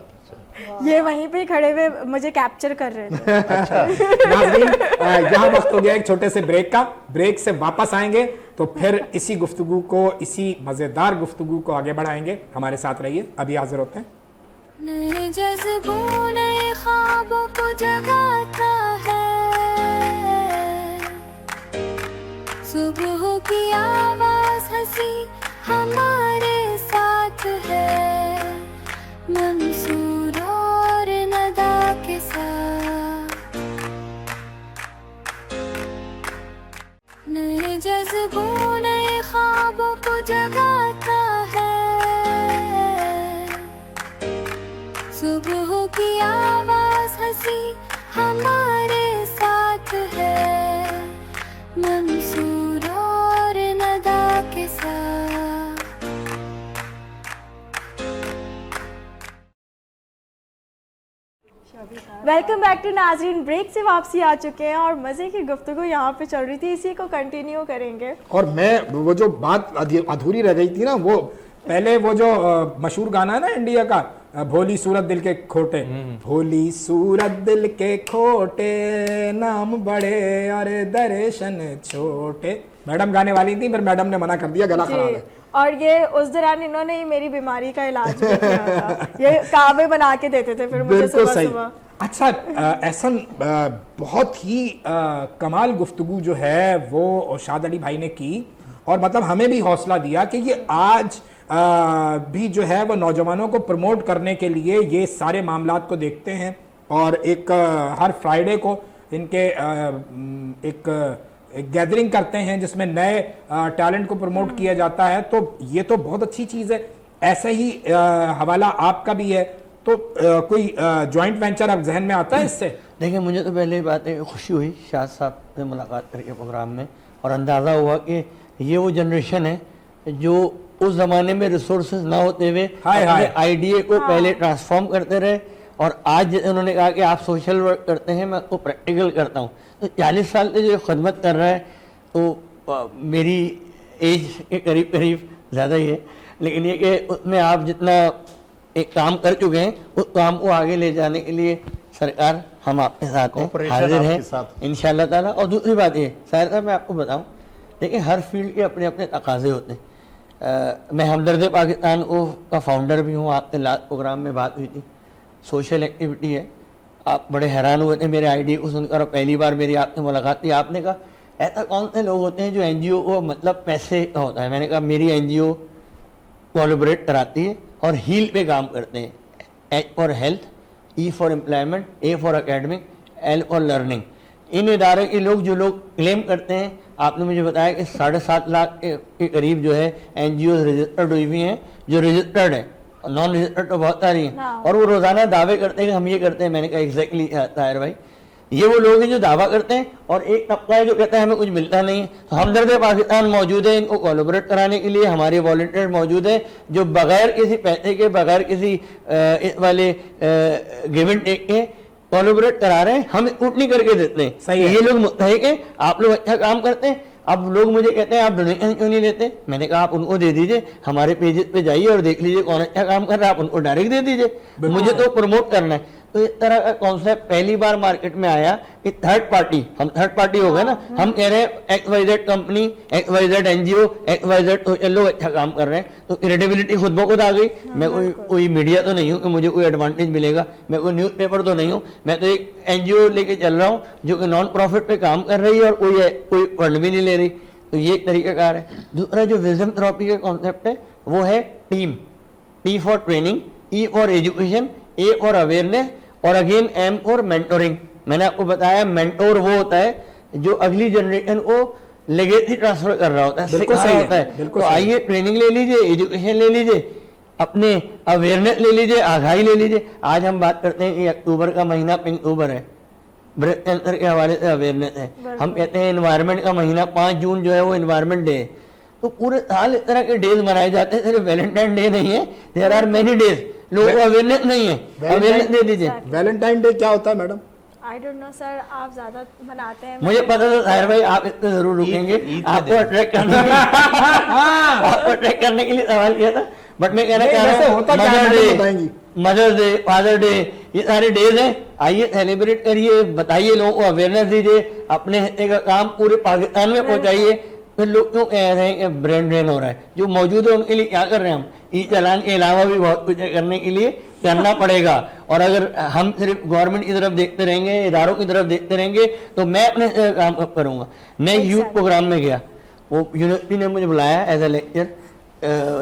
ये वहीं पे खड़े हुए मुझे कैप्चर कर रहे थे। नाज़रीन, यहाँ वक्त हो गया एक छोटे से ब्रेक का। ब्रेक से वापस आएंगे तो फिर इसी गुफ्तगू को, इसी मजेदार गुफ्तगू को आगे बढ़ाएंगे। हमारे साथ रहिए, अभी हाजिर होते हैं। नए जज्बों नए ख्वाबों को जगाता है, सुबह की आवाज हंसी हमारे साथ है, मंसूर और नदा के साथ। नए जज्बों नए ख्वाबों को जगाता है, सुबह की आवाज हंसी हमारे साथ है, मंसूर और नदा के साथ। वेलकम बैक टू नाजरीन। ब्रेक से वापसी आ चुके हैं और मज़े की गुफ्तगू यहाँ पे चल रही थी, इसी को कंटिन्यू करेंगे। और मैं वो जो बात अधूरी रह गई थी ना, वो पहले वो जो मशहूर गाना है ना इंडिया का, भोली सूरत दिल के खोटे, भोली सूरत दिल के खोटे, नाम बड़े और दर्शन छोटे। मैडम गाने वाली थी, फिर मैडम ने मना कर दिया, गला खराब है। और ये उस दौरान इन्होंने ही मेरी बीमारी का इलाज भी किया था। ये कावे बना के देते थे फिर मुझे बिल्कुल सुबह सही। सुबह। अच्छा, एहसन, बहुत ही कमाल गुफ्तगू जो है वो शाद अली भाई ने की, और मतलब हमें भी हौसला दिया कि ये आज भी जो है वो नौजवानों को प्रमोट करने के लिए ये सारे मामलात को देखते हैं। और एक हर फ्राइडे को इनके एक गैदरिंग करते हैं जिसमें नए टैलेंट को प्रमोट किया जाता है। तो ये तो बहुत अच्छी चीज़ है। ऐसा ही हवाला आपका भी है, तो कोई जॉइंट वेंचर अब जहन में आता है इससे? देखिए, मुझे तो पहले बात है खुशी हुई शाद साहब से मुलाकात करके प्रोग्राम में, और अंदाज़ा हुआ कि ये वो जनरेशन है जो उस ज़माने में रिसोर्सेज ना होते हुए अपने आइडिया को पहले ट्रांसफॉर्म करते रहे और आज उन्होंने कहा कि आप सोशल वर्क करते हैं, मैं उसको प्रैक्टिकल करता हूँ। तो 40 साल से जो खिदमत कर रहा है तो मेरी एज के करीब करीब ज़्यादा ही है, लेकिन ये कि उसमें आप जितना एक काम कर चुके हैं उस काम को आगे ले जाने के लिए सरकार हम आपके साथ हैं, Cooperation हाजिर आपके हैं साथ। इंशाल्लाह ताला। और दूसरी बात ये शायद साहब मैं आपको बताऊं, देखिए हर फील्ड के अपने अपने तकाजे होते हैं। मैं हमदर्द पाकिस्तान का फाउंडर भी हूँ, आपके लास्ट प्रोग्राम में बात हुई थी, सोशल एक्टिविटी है। आप बड़े हैरान हुए थे मेरे आइडिया को सुनकर, पहली बार मेरी आपसे मुलाकात थी, आपने कहा ऐसा कौन से लोग होते हैं जो एनजीओ को मतलब पैसे का होता है। मैंने कहा मेरी एनजीओ कोलैबोरेट कराती है और हील पे काम करते हैं, H for health, E for employment, A for academic, L for learning. इन इदारे के लोग जो लोग क्लेम करते हैं, आपने मुझे बताया कि 7.5 लाख के करीब जो है एनजीओ रजिस्टर्ड हुई हुई हैं, जो रजिस्टर्ड है, नॉन रजिस्टर्ड तो बहुत सारी हैं, और वो रोजाना दावे करते हैं कि हम ये करते हैं। मैंने कहा एग्जैक्टली ताहिर भाई, ये वो लोग हैं जो दावा करते हैं और एक तबका है जो कहता है हमें कुछ मिलता नहीं है। तो हमदर्द पाकिस्तान मौजूद है इनको कोलैबोरेट कराने के लिए, हमारे वॉलंटियर मौजूद है जो बगैर किसी पैसे के, बगैर किसी इस वाले गिव एंड टेक के कोलैबोरेट करा रहे हैं, हम स्कूटनी करके देते हैं। सही है। ये लोग मुस्तहिक हैं, आप लोग अच्छा काम करते हैं। अब लोग मुझे कहते हैं आप डोनेशन क्यों नहीं लेते? मैंने कहा आप उनको दे दीजिए, हमारे पेजेस पे जाइए और देख लीजिए कौन अच्छा काम कर रहा है, आप उनको डायरेक्ट दे दीजिए, मुझे तो प्रमोट करना है। तो इस तरह का कॉन्सेप्ट पहली बार मार्केट में आया कि थर्ड पार्टी, हम थर्ड पार्टी हो गए ना, हम कह रहे हैं XYZ company, XYZ NGO, XYZ social लोग अच्छा काम कर रहे हैं, तो क्रेडिबिलिटी खुद ब खुद आ गई। मैं कोई मीडिया तो नहीं हूँ कि मुझे कोई एडवांटेज मिलेगा, मैं कोई न्यूज़पेपर तो नहीं हूँ, मैं तो एक एनजीओ लेके चल रहा हूँ जो कि नॉन प्रॉफिट पे काम कर रही है और कोई फंड भी नहीं ले रही। तो ये एक तरीकाकार है। दूसरा जो विजन थेरेपी का कॉन्सेप्ट है वो है team, T for training, E for education, A for awareness और अगेन M फॉर मेंटोरिंग। मैंने आपको बताया मेंटोर वो होता है जो अगली जनरेशन को लेगेसी ट्रांसफर कर रहा होता है, बिल्कुल सिखा सही रहा है, होता है। बिल्कुल तो सही आइए ट्रेनिंग ले लीजिए, एजुकेशन ले लीजिए, अपने अवेयरनेस ले लीजिए, आगाही ले लीजिए। आज हम बात करते हैं कि अक्टूबर का महीना पिंक अक्टूबर है, ब्रेस्ट कैंसर के हवाले से अवेयरनेस है। हम कहते हैं एनवायरनमेंट का महीना 5 जून जो है वो एनवायरनमेंट डे है। तो पूरे साल इस तरह के डेज मनाए जाते हैं, सिर्फ वैलेंटाइन डे नहीं है, देयर आर मेनी डेज। लोगों को अवेयरनेस नहीं है, अवेयरनेस दे दीजिए। वैलेंटाइन डे क्या होता है madam? I don't know sir, आप ज्यादा मनाते हैं। मुझे पता था ताहिर भाई आप इस पे जरूर रुकेंगे, आपको अट्रैक्ट करने के लिए सवाल किया था, बट मैं कहना चाह वैसे होता क्या है, मैडम बताएंगी? मदर्स डे, फादर डे, ये सारे डेज हैं, आइए सेलिब्रेट करिए, बताइए लोगों को, अवेयरनेस दीजिए, अपने हिस्से का काम पूरे पाकिस्तान में पहुंचाइए। फिर लोग क्यों कह रहे हैं कि ब्रेन ड्रेन हो रहा है? जो मौजूद है उनके लिए क्या कर रहे हैं हम? ई चालान के अलावा भी बहुत कुछ है करने के लिए, करना पड़ेगा। और अगर हम सिर्फ गवर्नमेंट की तरफ देखते रहेंगे, इदारों की तरफ देखते रहेंगे, तो मैं अपने काम कब करूँगा? मैं यूथ प्रोग्राम में गया, वो यूनिवर्सिटी ने मुझे बुलाया एज ए लेक्चर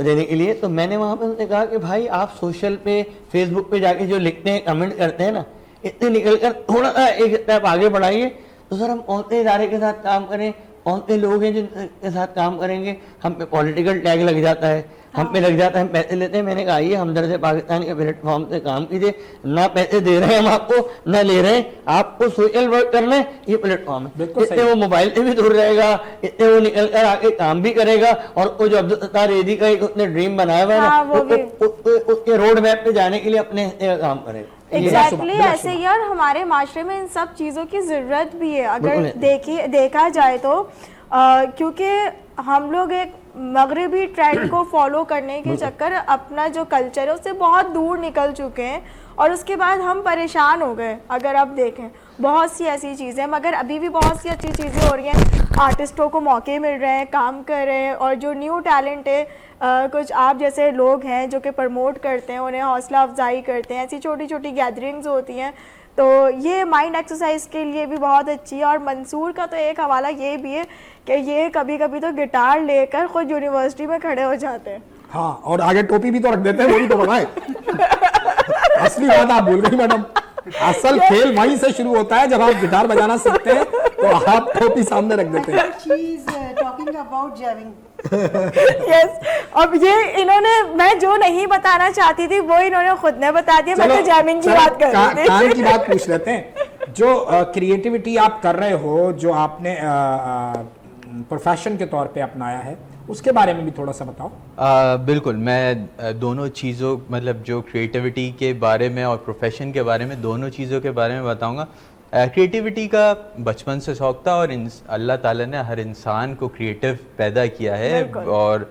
देने के लिए, तो मैंने वहाँ पे उनसे कहा कि भाई आप सोशल पे, फेसबुक पे जाके जो लिखते हैं, कमेंट करते हैं ना, इतने निकल कर थोड़ा सा एक स्टेप आगे बढ़ाइए। तो सर हम कौन से इदारे के साथ काम करें, कौन से लोग हैं जिनके साथ काम करेंगे? हम पे पॉलिटिकल टैग लग जाता है, हम पे लग जाता है, हम पैसे लेते हैं। मैंने कहा आइए हमदर्द पाकिस्तान के प्लेटफॉर्म से काम कीजिए, ना पैसे दे रहे हैं हम आपको, ना ले रहे हैं, आपको सोशल वर्क करना है, ये प्लेटफॉर्म है। इससे वो मोबाइल से भी दूर रहेगा, इससे वो निकल कर आके काम भी करेगा, और वो जो अब्दुल सत्तार रेदी का एक उसने ड्रीम बनाया हुआ है ना, उसके रोड मैप पे जाने के लिए अपने हिस्से का काम करेगा। एग्जैक्टली ऐसे ही। और हमारे माशरे में इन सब चीज़ों की ज़रूरत भी है, अगर देखा जाए तो, क्योंकि हम लोग एक मगरबी ट्रेंड को फॉलो करने के चक्कर अपना जो कल्चर है उससे बहुत दूर निकल चुके हैं, और उसके बाद हम परेशान हो गए। अगर आप देखें बहुत सी ऐसी चीज़ें, मगर अभी भी बहुत सी अच्छी चीज़ें हो रही हैं, आर्टिस्टों को मौके मिल रहे हैं, काम कर रहे हैं, और जो न्यू टैलेंट है, कुछ आप जैसे लोग हैं जो कि प्रमोट करते हैं, उन्हें हौसला अफजाई करते हैं, ऐसी छोटी छोटी गैदरिंग्स होती हैं। तो ये माइंड एक्सरसाइज के लिए भी बहुत अच्छी है। और मंसूर का तो एक हवाला ये भी है कि ये कभी कभी तो गिटार लेकर खुद यूनिवर्सिटी में खड़े हो जाते हैं। हाँ, और आगे टोपी भी तो रख देते हैं, वो भी तो बताएं। असली बात आप भूल गई मैडम, असल खेल वहीं से शुरू होता है जब आप गिटार बजाना सीखते हैं, तो आप टोपी सामने रख देते हैं। She is talking about jamming. Yes, अब ये इन्होंने, मैं जो नहीं बताना चाहती थी वो इन्होंने खुद ने बता दिया। मैं तो जैमिंग की बात कर रही थी। कान की बात पूछ लेते हैं। जो क्रिएटिविटी आप कर रहे हो, जो आपने प्रोफेशन के तौर पे अपनाया है, उसके बारे में भी थोड़ा सा बताओ। बिल्कुल, मैं दोनों चीज़ों मतलब जो क्रिएटिविटी के बारे में और प्रोफेशन के बारे में, दोनों चीज़ों के बारे में बताऊंगा। क्रिएटिविटी का बचपन से शौक था और अल्लाह ताला ने हर इंसान को क्रिएटिव पैदा किया है और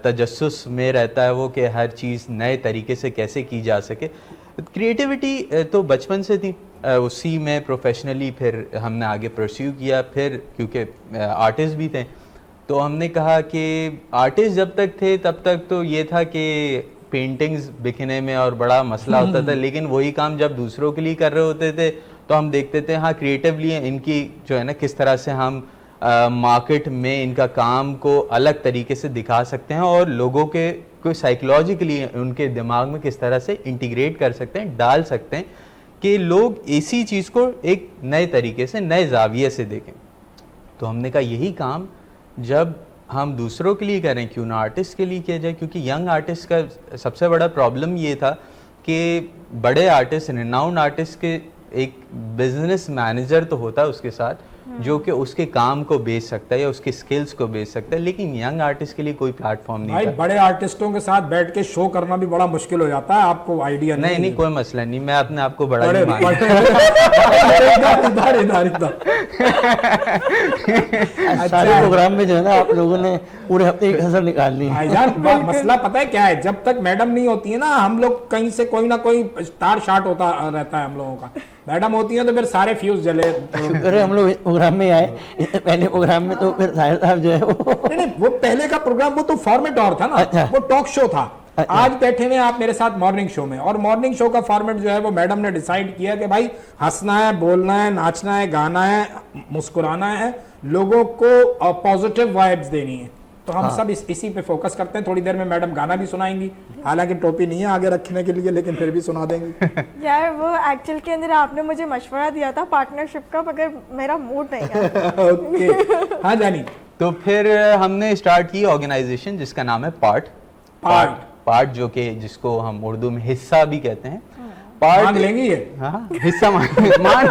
तजस्सुस में रहता है वो कि हर चीज़ नए तरीके से कैसे की जा सके। क्रिएटिविटी तो बचपन से थी, उसी में प्रोफेशनली फिर हमने आगे परस्यू किया। फिर क्योंकि आर्टिस्ट भी थे तो हमने कहा कि आर्टिस्ट जब तक थे तब तक तो ये था कि पेंटिंग्स बिकने में और बड़ा मसला होता था, लेकिन वही काम जब दूसरों के लिए कर रहे होते थे तो हम देखते थे हाँ क्रिएटिवली इनकी जो है ना किस तरह से हम मार्केट में इनका काम को अलग तरीके से दिखा सकते हैं और लोगों के कोई साइकोलॉजिकली उनके दिमाग में किस तरह से इंटीग्रेट कर सकते हैं, डाल सकते हैं कि लोग इसी चीज़ को एक नए तरीके से, नए जाविये से देखें। तो हमने कहा यही काम जब हम दूसरों के लिए करें क्यों ना आर्टिस्ट के लिए किया जाए, क्योंकि यंग आर्टिस्ट का सबसे बड़ा प्रॉब्लम ये था कि बड़े आर्टिस्ट, रिनाउंड आर्टिस्ट के एक बिजनेस मैनेजर तो होता है उसके साथ जो कि उसके काम को बेच सकता है या उसके स्किल्स को बेच सकता है, लेकिन यंग आर्टिस्ट के लिए कोई प्लेटफॉर्म नहीं भाई था। बड़े आर्टिस्टों के साथ बैठ के शो करना भी बड़ा मुश्किल हो जाता है, आपको आइडिया नहीं कोई मसला नहीं, मैं अपने आप को बड़ा बड़े नहीं मानता। सारे प्रोग्राम में जो है ना आप लोगों ने पूरे हफ्ते की कसर निकाल ली। भाईजान मसला पता है क्या है, जब तक मैडम नहीं होती है ना हम लोग कहीं से कोई ना कोई स्टार शॉट होता रहता है हम लोगों का। मैडम होती है तो फिर सारे फ्यूज जले। अरे हम लोग प्रोग्राम में आए, इससे पहले प्रोग्राम में तो फिर साहिर साहब जो है नहीं वो पहले का प्रोग्राम वो तो फॉर्मेट और था ना। अच्छा। वो टॉक शो था। आज बैठे हुए आप मेरे साथ मॉर्निंग शो में, और मॉर्निंग शो का फॉर्मेट जो है वो मैडम ने डिसाइड किया कि भाई हंसना है, बोलना है, नाचना है, गाना है, मुस्कुराना है, लोगों को पॉजिटिव वाइब्स देनी है। तो हम सब इसी पे फोकस करते हैं। थोड़ी देर में मैडम गाना भी सुनाएंगी, हालांकि टोपी नहीं है आगे रखने के लिए, लेकिन फिर भी सुना देंगी। यार वो एक्चुअल के अंदर आपने मुझे मशवरा दिया था पार्टनरशिप का, मगर मेरा मूड नहीं है। ओके हाँ जानी। तो फिर हमने स्टार्ट की ऑर्गेनाइजेशन जिसका नाम है पार्ट जो कि जिसको हम उर्दू में हिस्सा भी कहते हैं। मांग लेंगी ये? हाँ हिस्सा मान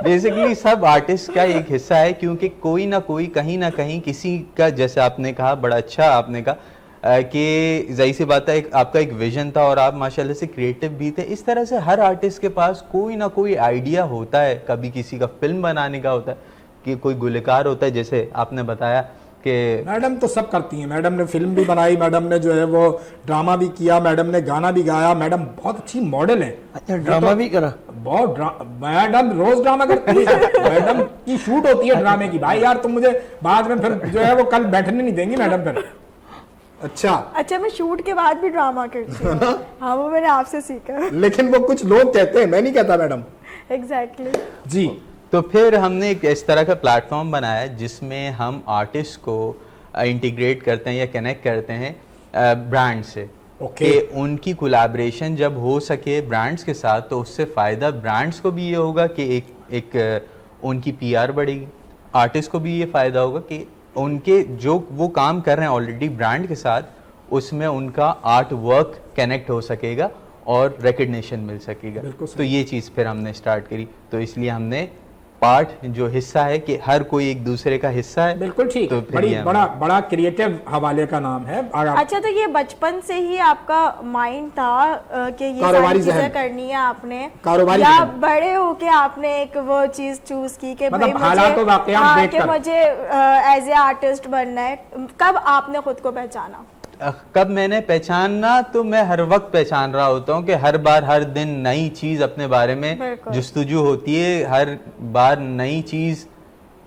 बेसिकली सब आर्टिस्ट का एक हिस्सा है, क्योंकि कोई ना कोई कहीं ना कहीं किसी का, जैसे आपने कहा बड़ा अच्छा आपने कहा कि जाहिर सी बात है आपका एक विजन था और आप माशाल्लाह से क्रिएटिव भी थे। इस तरह से हर आर्टिस्ट के पास कोई ना कोई आइडिया होता है, कभी किसी का फिल्म बनाने का होता है, कि कोई गुलकार होता है, जैसे आपने बताया कि मैडम तो सब करती हैं। मैडम ने फिल्म भी बनाई, मैडम ने जो है वो ड्रामा भी किया, मैडम ने गाना भी गाया, मैडम बहुत अच्छी मॉडल है। अच्छा ड्रामा भी करा? बहुत मैडम रोज ड्रामा करती है। मैडम की शूट होती है ड्रामे की। भाई यार तुम मुझे बाद में फिर जो है वो कल बैठने नहीं देंगी मैडम फिर। अच्छा मैं शूट के बाद भी ड्रामा करती हूँ। हाँ वो मैंने आपसे सीखा। लेकिन वो कुछ लोग कहते हैं, मैं नहीं कहता मैडम। एग्जैक्टली जी। तो फिर हमने एक इस तरह का प्लेटफॉर्म बनाया जिसमें हम आर्टिस्ट को इंटीग्रेट करते हैं या कनेक्ट करते हैं ब्रांड से। कि उनकी कोलैबोरेशन जब हो सके ब्रांड्स के साथ, तो उससे फ़ायदा ब्रांड्स को भी ये होगा कि एक उनकी पीआर बढ़ेगी, आर्टिस्ट को भी ये फ़ायदा होगा कि उनके जो वो काम कर रहे हैं ऑलरेडी ब्रांड के साथ, उसमें उनका आर्ट वर्क कनेक्ट हो सकेगा और रिकग्निशन मिल सकेगा। तो ये चीज़ फिर हमने स्टार्ट करी। तो इसलिए हमने पार्ट जो हिस्सा है कि हर कोई एक दूसरे का हिस्सा है। बिल्कुल ठीक। तो बड़ा क्रिएटिव हवाले का नाम है। अच्छा तो ये बचपन से ही आपका माइंड था कि ये सारी चीजें करनी है आपने, या बड़े होके आपने एक वो चीज चूज की कि भाई मुझे एज ए आर्टिस्ट बनना है? कब आपने खुद को पहचाना? कब मैंने पहचाना, तो मैं हर वक्त पहचान रहा होता हूँ कि हर बार हर दिन नई चीज़ अपने बारे में जुस्तजू होती है। हर बार नई चीज़,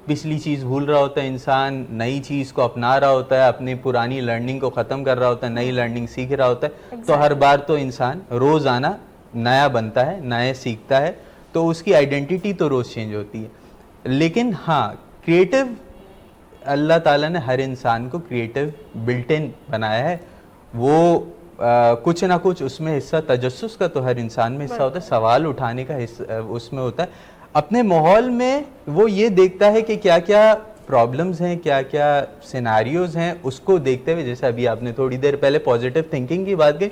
पिछली चीज़ भूल रहा होता है इंसान, नई चीज़ को अपना रहा होता है, अपनी पुरानी लर्निंग को ख़त्म कर रहा होता है, नई लर्निंग सीख रहा होता है। तो हर बार तो इंसान रोज़ाना नया बनता है, नया सीखता है, तो उसकी आइडेंटिटी तो रोज़ चेंज होती है। लेकिन हाँ, क्रिएटिव अल्लाह ताला ने हर इंसान को क्रिएटिव बिल्ट इन बनाया है। वो कुछ ना कुछ उसमें हिस्सा तजस्सुस का तो हर इंसान में हिस्सा होता है, सवाल उठाने का हिस्सा उसमें होता है। अपने माहौल में वो ये देखता है कि क्या क्या प्रॉब्लम्स हैं, क्या क्या सिनेरियोज हैं, उसको देखते हुए, जैसे अभी आपने थोड़ी देर पहले पॉजिटिव थिंकिंग की बात की,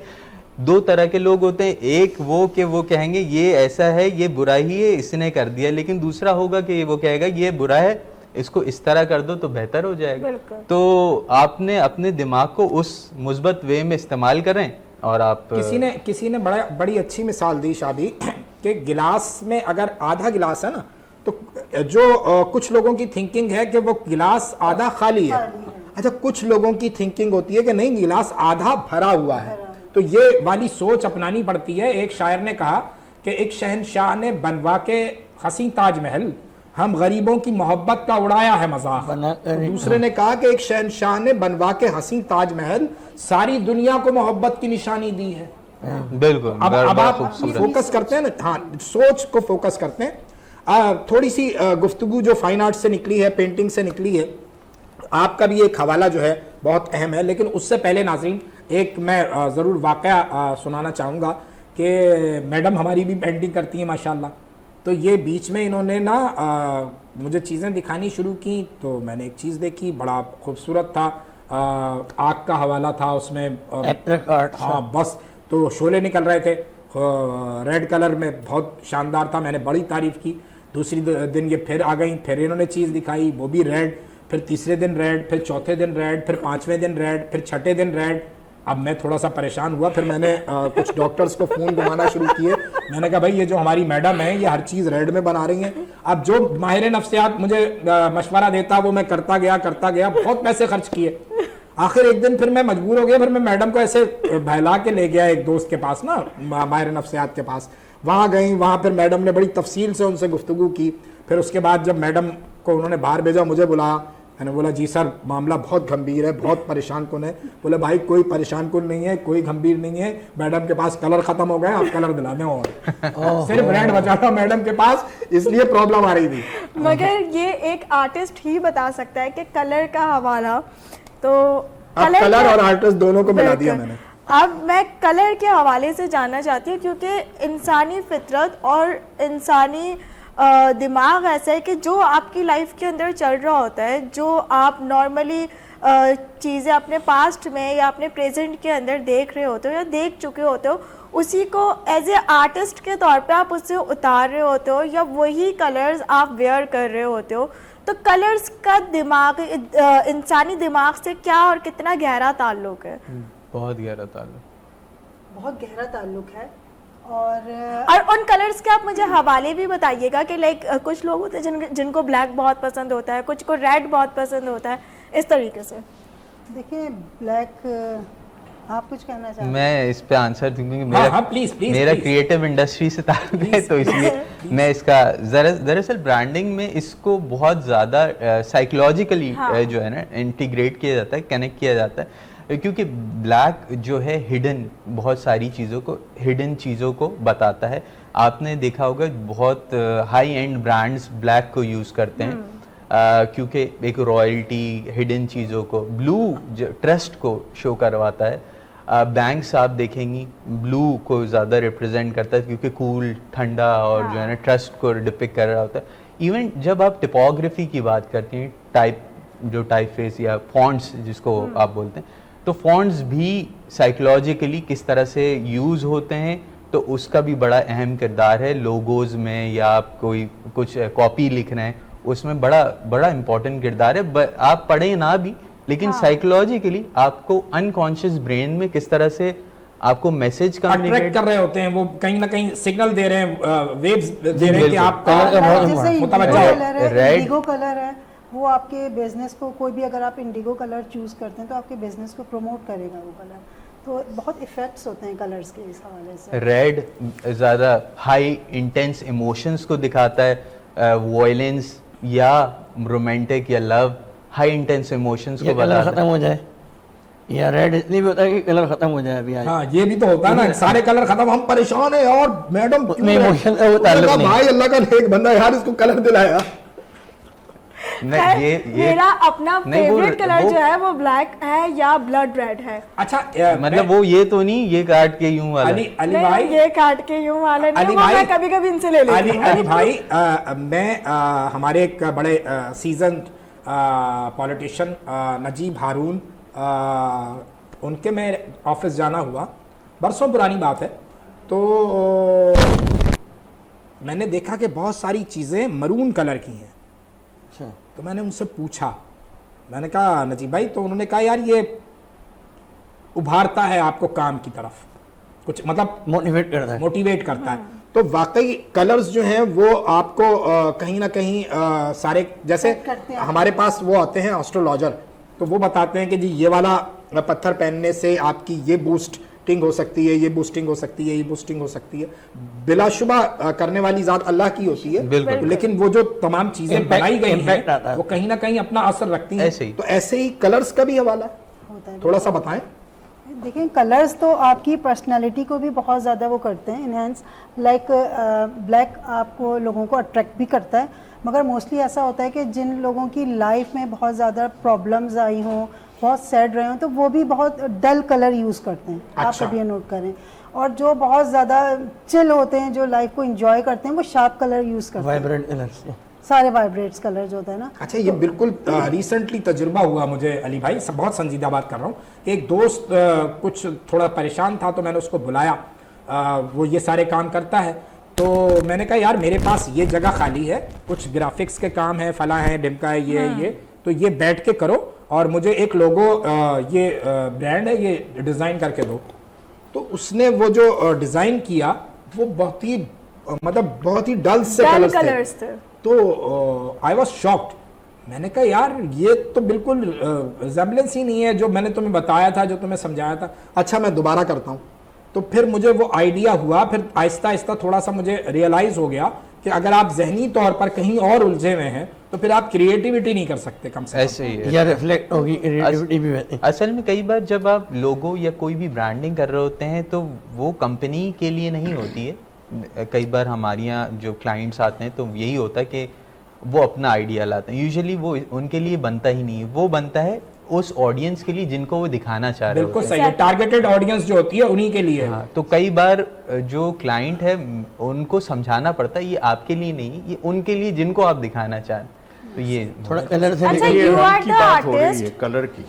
दो तरह के लोग होते हैं। एक वो कि वो कहेंगे ये ऐसा है, ये बुरा ही है, इसने कर दिया, लेकिन दूसरा होगा कि वो कहेगा ये बुरा है, इसको इस तरह कर दो तो बेहतर हो जाएगा। बिल्कुल। तो आपने अपने दिमाग को उस मुस्बत वे में इस्तेमाल करें और आप किसी ने बड़ी अच्छी मिसाल दी शादी कि गिलास में अगर आधा गिलास है ना, तो जो कुछ लोगों की थिंकिंग है कि वो गिलास आधा खाली है। अच्छा, कुछ लोगों की थिंकिंग होती है कि नहीं, गिलास आधा भरा हुआ है। तो ये वाली सोच अपनानी पड़ती है। एक शायर ने कहा कि एक शहंशाह ने बनवा के हसीन ताजमहल, हम गरीबों की मोहब्बत का उड़ाया है मजाक। तो दूसरे ने कहा कि एक शहंशाह ने बनवा के हसीन ताजमहल सारी दुनिया को मोहब्बत की निशानी दी है। बिल्कुल। अब आप फोकस करते हैं ना, हाँ, सोच को फोकस करते हैं। थोड़ी सी गुफ्तगू जो फाइन आर्ट से निकली है, पेंटिंग से निकली है, आपका भी एक हवाला जो है बहुत अहम है। लेकिन उससे पहले नाज़रीन, एक मैं ज़रूर वाक़या सुनाना चाहूँगा कि मैडम हमारी भी पेंटिंग करती हैं माशाल्लाह। तो ये बीच में इन्होंने ना मुझे चीज़ें दिखानी शुरू की, तो मैंने एक चीज़ देखी, बड़ा खूबसूरत था, आग का हवाला था उसमें, हाँ बस, तो शोले निकल रहे थे, रेड कलर में, बहुत शानदार था। मैंने बड़ी तारीफ़ की। दूसरी दिन ये फिर आ गई, फिर इन्होंने चीज़ दिखाई, वो भी रेड, फिर तीसरे दिन रेड, फिर चौथे दिन रेड, फिर पाँचवें दिन रेड, फिर छठे दिन रेड। अब मैं थोड़ा सा परेशान हुआ, फिर मैंने कुछ डॉक्टर्स को फ़ोन घुमाना शुरू किए। मैंने कहा भाई ये जो हमारी मैडम है ये हर चीज़ रेड में बना रही हैं। अब जो माहिर नफ्सियात मुझे मशवरा देता वो मैं करता गया, बहुत पैसे खर्च किए। आखिर एक दिन फिर मैं मजबूर हो गया, फिर मैं मैडम को ऐसे बहला के ले गया एक दोस्त के पास ना, माहिर नफ्सियात के पास। वहाँ गई, वहाँ फिर मैडम ने बड़ी तफसील से उनसे गुफ्तगू की। फिर उसके बाद जब मैडम को उन्होंने बाहर भेजा, मुझे बुलाया, मैंने बोला जी सर मामला बहुत गंभीर है, बहुत परेशान कुन है। बोले भाई कोई परेशान कुन नहीं है, कोई गंभीर नहीं है, मैडम के पास कलर खत्म हो गए, आप कलर दिला दें और सिर्फ रेड बचा था मैडम के पास, इसलिए प्रॉब्लम आ रही थी। मगर ये एक आर्टिस्ट ही बता सकता है कि कलर का हवाला, तो कलर और आर्टिस्ट दोनों को मिला दिया मैंने। अब मैं कलर के हवाले से जानना चाहती हूँ, क्योंकि इंसानी फितरत और इंसानी दिमाग ऐसा है कि जो आपकी लाइफ के अंदर चल रहा होता है, जो आप नॉर्मली चीज़ें अपने पास्ट में या अपने प्रेजेंट के अंदर देख रहे होते हो या देख चुके होते हो, उसी को एज ए आर्टिस्ट के तौर पे आप उससे उतार रहे होते हो या वही कलर्स आप वेयर कर रहे होते हो। तो कलर्स का दिमाग, इंसानी दिमाग से क्या और कितना गहरा ताल्लुक है? बहुत गहरा ताल्लुक, बहुत गहरा ताल्लुक है। और उन कलर्स के आप मुझे हवाले भी बताइएगा कि लाइक कुछ लोग होते हैं जिनको ब्लैक बहुत पसंद होता है, कुछ को रेड बहुत पसंद होता है, इस तरीके से। देखिए ब्लैक, आप कुछ कहना चाहते हैं? मैं इस पे आंसर दूंगी, मेरा क्रिएटिव इंडस्ट्री से ताल्लुक है, तो इसलिए मैं इसका दरअसल ब्रांडिंग में इसको बहुत ज़्यादा साइकोलॉजिकली जो है ना इंटीग्रेट किया जाता है, कनेक्ट किया जाता है, क्योंकि ब्लैक जो है हिडन, बहुत सारी चीज़ों को, हिडन चीज़ों को बताता है। आपने देखा होगा बहुत हाई एंड ब्रांड्स ब्लैक को यूज़ करते हैं, क्योंकि एक रॉयल्टी, हिडन चीज़ों को, ब्लू ट्रस्ट को शो करवाता है। बैंक्स आप देखेंगी ब्लू को ज़्यादा रिप्रेजेंट करता है, क्योंकि कूल, ठंडा और जो है ना ट्रस्ट को डिपिक्ट कर रहा होता है। इवन जब आप टिपोग्राफी की बात करती हैं, टाइपफेस या फॉन्ट्स जिसको आप बोलते हैं, तो फॉन्ट्स भी साइकोलॉजिकली किस तरह से यूज़ होते हैं, तो उसका भी बड़ा अहम किरदार है। लोगोज में या आप कोई कुछ कॉपी लिख रहे हैं, उसमें बड़ा इंपॉर्टेंट किरदार है। आप पढ़ें ना भी, लेकिन साइकोलॉजिकली आपको अनकॉन्शियस ब्रेन में किस तरह से आपको मैसेज कम्युनिकेट कर रहे होते हैं, वो कहीं ना कहीं सिग्नल दे रहे हैं, वेव्स दे रहे हैं कि आप इंडिगो कलर है, वो आपके बिजनेस को, कोई भी अगर आप इंडिगो कलर चूज करते हैं तो आपके बिजनेस को प्रमोट करेगा वो कलर। तो बहुत इफेक्ट्स होते हैं कलर्स के इस हवाले से। रेड ज़्यादा हाई इंटेंस इमोशंस को दिखाता है, वॉयलेंस या रोमांटिक या लव, हाई इंटेंस इमोशंस को बताता है। खत्म हो जाए या रेड इसलिए भी होता है कि कलर खत्म हो जाए अभी आज। हाँ, ये भी तो होता है ना, सारे कलर खत्म, हम परेशान हैं और मैडम इमोशन भाई अल्लाह का नेक बंदा यार, इसको कलर दिलाया। मेरा अपना फेवरेट कलर जो है वो ब्लैक है या ब्लड रेड है। अच्छा, मतलब वो ये तो नहीं, ये काट के यूं वाला, अली भाई ये काट के यूं वाला नहीं, वो मैं कभी कभी इनसे ले लेती हूं। अली भाई, मैं हमारे एक बड़े सीजन पॉलिटिशियन नजीब हारून, उनके मैं ऑफिस जाना हुआ, बरसों पुरानी बात है, तो मैंने देखा कि बहुत सारी चीज़ें मरून कलर की हैं। तो मैंने उनसे पूछा, मैंने कहा नजीब भाई, तो उन्होंने कहा यार ये उभारता है आपको काम की तरफ, कुछ मतलब मोटिवेट करता है। मोटिवेट करता है। तो वाकई कलर्स जो हैं वो आपको कहीं ना कहीं सारे, जैसे करते हैं। हमारे पास वो आते हैं एस्ट्रोलॉजर, तो वो बताते हैं कि जी ये वाला पत्थर पहनने से आपकी ये बूस्टिंग हो सकती है, ये बूस्टिंग हो सकती है, ये बूस्टिंग हो सकती है। बिलाशुबा करने वाली जात अल्लाह की होती है, बिल्कुल। लेकिन वो जो तमाम चीजें Impact- बनाई गई impact आता हैं है। वो कहीं ना कहीं अपना असर रखती हैं। ऐसे ही। तो ऐसे ही कलर्स का भी हवाला होता है। थोड़ा सा बताएं। देखिए कलर्स तो आपकी पर्सनालिटी को भी बहुत ज़्यादा वो करते हैं इन्हेंस, लाइक ब्लैक आपको लोगों को अट्रैक्ट भी करता है, मगर मोस्टली ऐसा होता है कि जिन लोगों की लाइफ में बहुत ज़्यादा प्रॉब्लम्स आई हों, बहुत सैड रहे हों, तो वो भी बहुत डल कलर यूज़ करते हैं। आप अच्छा। कभी ये नोट करें। और जो बहुत ज़्यादा चिल होते हैं, जो लाइफ को इंजॉय करते हैं, वो शार्प कलर यूज़ करते हैं। Vibrant colours. सारे वाइब्रेट्स कलर जो होता है ना। अच्छा, ये बिल्कुल रिसेंटली तजुर्बा हुआ मुझे अली भाई, सब बहुत संजीदा बात कर रहा हूँ कि एक दोस्त कुछ थोड़ा परेशान था, तो मैंने उसको बुलाया, वो ये सारे काम करता है, तो मैंने कहा यार मेरे पास ये जगह खाली है, कुछ ग्राफिक्स के काम है, फला है, डिमका है, ये है, ये, तो ये बैठ के करो और मुझे एक लोगो ये ब्रांड है ये डिज़ाइन करके दो। तो उसने वो जो डिज़ाइन किया वो बहुत ही मतलब बहुत ही डल से डल कलर्स कलर्स थे। थे। तो आई वॉज शॉक्ड। मैंने कहा यार ये तो बिल्कुल रिजेम्बलेंस ही नहीं है जो मैंने तुम्हें बताया था, जो तुम्हें समझाया था। अच्छा मैं दोबारा करता हूँ। तो फिर मुझे वो आइडिया हुआ, फिर आहिस्ता आहिस्ता थोड़ा सा मुझे रियलाइज हो गया कि अगर आप जहनी तौर पर कहीं और उलझे हुए हैं तो फिर आप क्रिएटिविटी नहीं कर सकते कम से कम। ऐसे ही है। या रिफ्लेक्ट होगी, क्रिएटिविटी भी बहती। असल में कई बार जब आप लोगो या कोई भी ब्रांडिंग कर रहे होते हैं तो वो कंपनी के लिए नहीं होती है। कई बार हमारे यहाँ जो क्लाइंट्स आते हैं तो यही होता है कि वो अपना आइडिया लाते हैं। यूजुअली वो उनके लिए बनता ही नहीं है, वो बनता है उस ऑडियंस के लिए जिनको वो दिखाना चाह रहे बिल्कुल होते सही है। टारगेटेड ऑडियंस जो होती है उन्हीं के लिए हैं। हाँ, तो कई बार जो क्लाइंट है उनको समझाना पड़ता है ये आपके लिए नहीं, ये उनके लिए जिनको आप दिखाना चाहें। तो ये थोड़ा कलर से अच्छा, निकलिए। you रंग are की the बात हो रही artist. है, कलर की।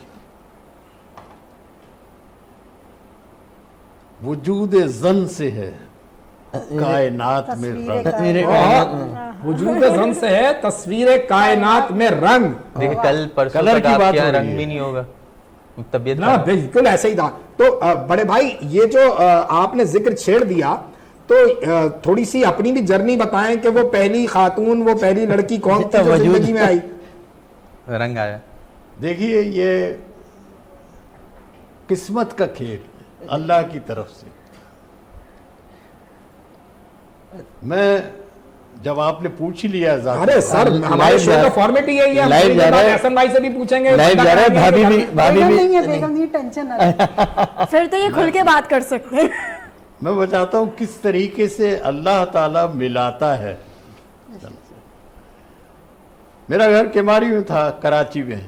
वजूद जन से है कायनात में तस्वीरें रंग। मेरे वजूद जन से है तस्वीर कायनात में रंग। देखिए कल परसों कलर तक की बात आपके यहाँ हो रही रंग है। भी नहीं होगा, तबीयत ना खराब। बिल्कुल ऐसे ही था। तो बड़े भाई ये जो आपने जिक्र छेड़ दिया, तो थोड़ी सी अपनी भी जर्नी बताएं कि वो पहली खातून, वो पहली लड़की कौन थी जो वजूद। जिंदगी में आई। रंग आया। देखिए ये किस्मत का खेल अल्लाह की तरफ से। मैं जब आपने पूछ ही लिया ज़ाती अरे सर लाइव हमारे शो जा- का फॉर्मेट ही यही है। लाइव जा रहा है। हसन भाई से भी पूछेंगे, लाइव जा रहा है, भाभी भी बेगम नहीं है, बेगम नहीं, टेंशन ना लें। फिर तो ये खुल के बात कर सकते हैं। मैं बताता हूँ किस तरीके से अल्लाह ताला मिलाता है। मेरा घर केमारी में था, कराची में।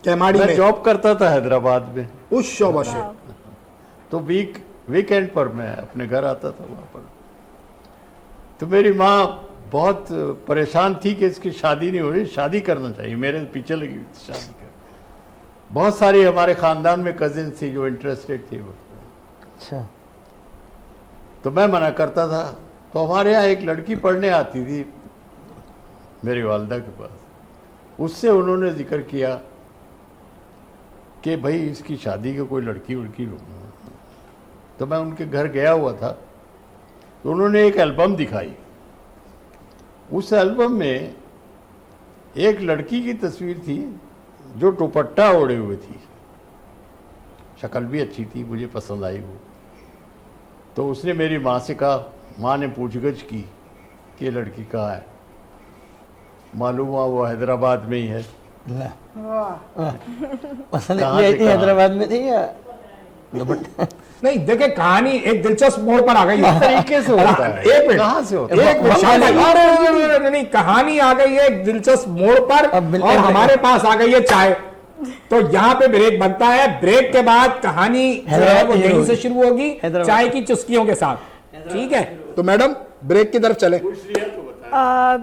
कैमाड़ी मैं में जॉब करता था हैदराबाद में। उस शोबा से। तो वीकेंड पर मैं अपने घर आता था वहाँ पर। तो मेरी माँ बहुत परेशान थी कि इसकी शादी नहीं हो रही, शादी करना चाहिए, मेरे पीछे लगी हुई थी शादी कर। बहुत सारी हमारे ख़ानदान में कजिन थी जो इंटरेस्टेड थी वो। अच्छा, तो मैं मना करता था। तो हमारे यहाँ एक लड़की पढ़ने आती थी मेरी वालदा के पास, उससे उन्होंने जिक्र किया कि भाई इसकी शादी की कोई लड़की उड़की ढूंढो। तो मैं उनके घर गया हुआ था, तो उन्होंने एक एल्बम दिखाई। उस एल्बम में एक लड़की की तस्वीर थी जो दुपट्टा ओढ़े हुए थी, शक्ल भी अच्छी थी, मुझे पसंद आई वो। तो उसने मेरी माँ से कहा, माँ ने पूछगछ की कि ये लड़की कहाँ है। मालूम हुआ वो हैदराबाद में ही है। वाह, पसंद कहाँ ये से कहाँ? हैदराबाद में थी या नहीं देखिए कहानी एक दिलचस्प मोड़ पर आ गई। इस तरीके से होता है। एक मिनट, कहाँ से होता है? एक मिनट, शायद नहीं, कहानी आ गई है एक दिलचस्प मोड़ पर अब बिल्कुल और हमारे पास आ गई है चाय। तो यहाँ पे ब्रेक बनता है। ब्रेक के बाद कहानी जो है वो यहीं से शुरू होगी, हैदराबाद। चाय की चुस्कियों के साथ। ठीक है, तो मैडम ब्रेक की तरफ चले।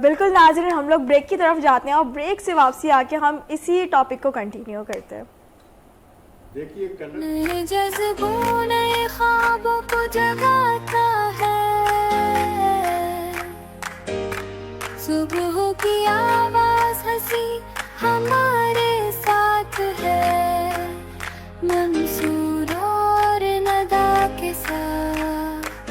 बिल्कुल नाज़रीन, हम लोग ब्रेक की तरफ जाते हैं और ब्रेक से वापसी आके हम इसी टॉपिक को कंटिन्यू करते हैं। देखिए कलर नए जज्बों नए ख्वाबों को जगाता है, सुबह की आवाज हंसी हमारे साथ है मंसूर और नदा के साथ।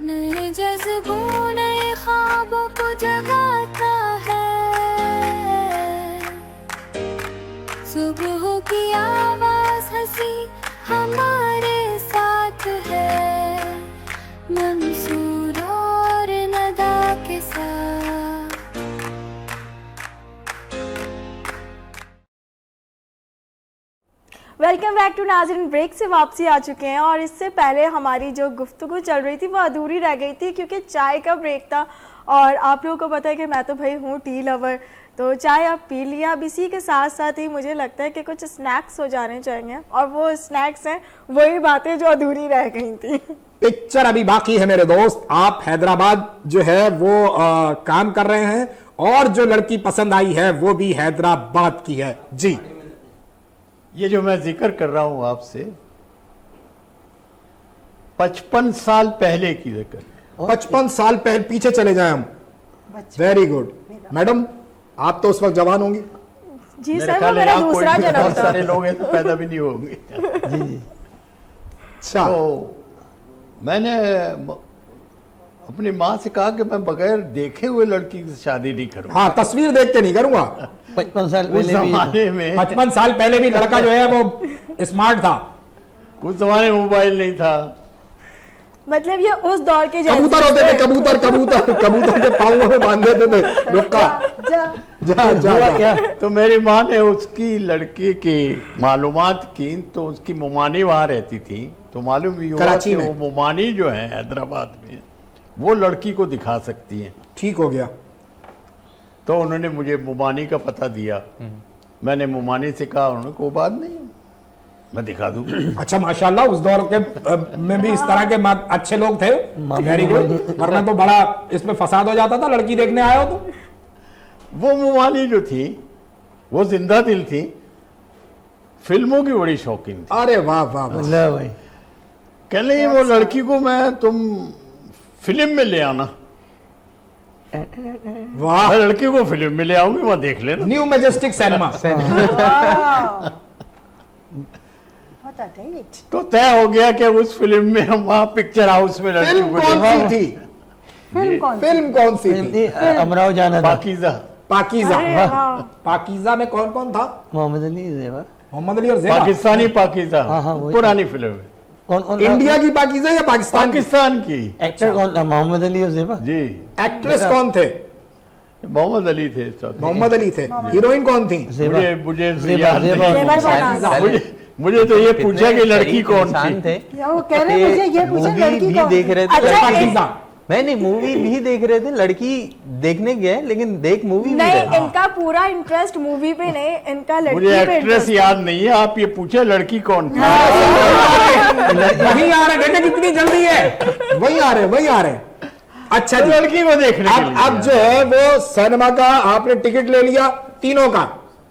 नए जज्बों नए ख्वाबों को जगाता है, सुबह की आवाज हंसी हमारे साथ है मंसूर और नदा के साथ। वेलकम बैक टू नाज़रीन। ब्रेक से वापसी आ चुके हैं और इससे पहले हमारी जो गुफ्तगू चल रही थी वो अधूरी रह गई थी क्योंकि चाय का ब्रेक था और आप लोगों को पता है कि मैं तो भाई हूँ टी लवर, तो चाय आप पी लिया। अब इसी के साथ साथ ही मुझे लगता है कि कुछ स्नैक्स हो जाने चाहिए और वो स्नैक्स हैं वही बातें जो अधूरी रह गई थी। पिक्चर अभी बाकी है मेरे दोस्त। आप हैदराबाद जो है वो काम कर रहे हैं और जो लड़की पसंद आई है वो भी हैदराबाद की है जी। ये जो मैं जिक्र कर रहा हूं आपसे 55 साल पहले की जिक्र है। 55 साल पहले पीछे चले जाएं हम। वेरी गुड मैडम, आप तो उस वक्त जवान होंगी। जी मेरे सर, वो ख्याल है मेरा यहाँ दूसरा कोई जन्म बहुत था। सारे लोग हैं तो पैदा भी नहीं होंगे। अच्छा, तो मैंने अपनी माँ से कहा कि मैं बगैर देखे हुए लड़की से शादी नहीं करूंगा। हाँ, तस्वीर देख के नहीं करूंगा। 55 साल उस पहले भी जमाने में 55 साल पहले भी लड़का जो है वो स्मार्ट था। उस जमाने में मोबाइल नहीं था। मतलब ये उस दौर के जैसे कबूतर होते थे, कबूतर कबूतर कबूतर के पाँवों में बांध देते थे रुक्का। जा जा जा क्या तो मेरी माँ ने उसकी लड़की की मालूमात की, तो उसकी मुमानी वहाँ रहती थी, तो मालूम भी हुआ कराची कि में। वो मुमानी जो है हैदराबाद में वो लड़की को दिखा सकती है। ठीक हो गया। तो उन्होंने मुझे मुमानी का पता दिया। मैंने मुमानी से कहा, उन्होंने कोई बात नहीं, मैं दिखा दूंगा। अच्छा माशाल्लाह, उस दौर के में भी इस तरह के अच्छे लोग थे। वेरी गुड, वरना तो बड़ा इसमें फसाद हो जाता था। लड़की देखने आए हो तो वो मुमानी जो थी वो जिंदा दिल थी, फिल्मों की बड़ी शौकीन थी। अरे वाह वाह वाह। अल्लाह भाई, कह रही वो लड़की को मैं तुम फिल्म में ले आना। वाह, मैं लड़की को फिल्म में ले आऊंगी, वहां देख लेना। New majestic cinema. तो तय हो गया कि उस फिल्म में हम वहां पिक्चर हाउस में लड़की फिल्म को कौन सी देखेंगे। थी? फिल्म कौन सी? फिल्म कौन सी थी? अमराव जाना था। पाकीज़ा। पाकीज़ा। अरे वाह। पाकीज़ा में कौन कौन था? मोहम्मद अली ज़ेबा। मोहम्मद अली और ज़ेबा। पाकिस्तानी पाकीज़ा, हाँ, हाँ, वही। पुरानी फिल्म है, कौन कौन था? इंडिया की पाकीज़ा या पाकिस्तान की? पाकिस्तान की। एक्टर कौन था? मोहम्मद अली और ज़ेबा। जी, एक्ट्रेस कौन थे? मोहम्मद अली थे। चौधरी। मोहम्मद अली थे। हीरोइन कौन थी? ज़ेबा। मुझे ज़ेबा, याद ज़ेबा। नहीं। ज़ेबा शहनाज। मुझे तो ये पूछा कि लड़की कौन इंसान थी। थे। या वो कह रहे हैं मुझे ये पूछे मूवी लड़की भी कौन देख थी? रहे थे। अच्छा, लड़की- पाकीज़ा। नहीं, मूवी भी देख रहे थे, लड़की देखने गए लेकिन देख मूवी भी नहीं, रहे। इनका पूरा इंटरेस्ट मूवी पे नहीं, इनका लड़की मुझे पे एक्ट्रेस इंटरेस्ट। याद नहीं है, आप ये पूछे लड़की कौन थी। वही आ रहे बेटे, कितनी जल्दी है। वही आ रहे, वही आ रहे। अच्छा तो जी, लड़की को देखने के लिए अब जो है वो सिनेमा का आपने टिकट ले लिया तीनों का,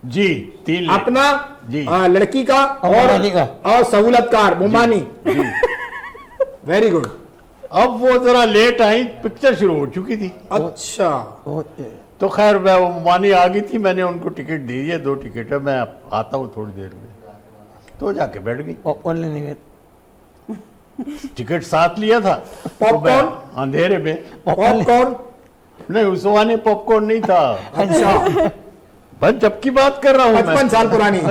जी 3 लाख। अपना जी। लड़की का मुमानी का। और सहूलतकार मुमानी। Very good. अब वो जरा लेट आई, पिक्चर शुरू हो चुकी थी। अच्छा, तो खैर मैं वो मुमानी आ गई थी, मैंने उनको टिकट दी है, 2 टिकट है, मैं आता हूँ थोड़ी देर में। तो जाके बैठ गई। पॉपकॉर्न लेने गए। टिकट साथ लिया था। तो मैं अंधेरे में, पॉपकॉर्न। नहीं उस जमाने पॉपकॉर्न नहीं था। अच्छा, बस जब की बात कर रहा हूँ 55 साल पुरानी। उस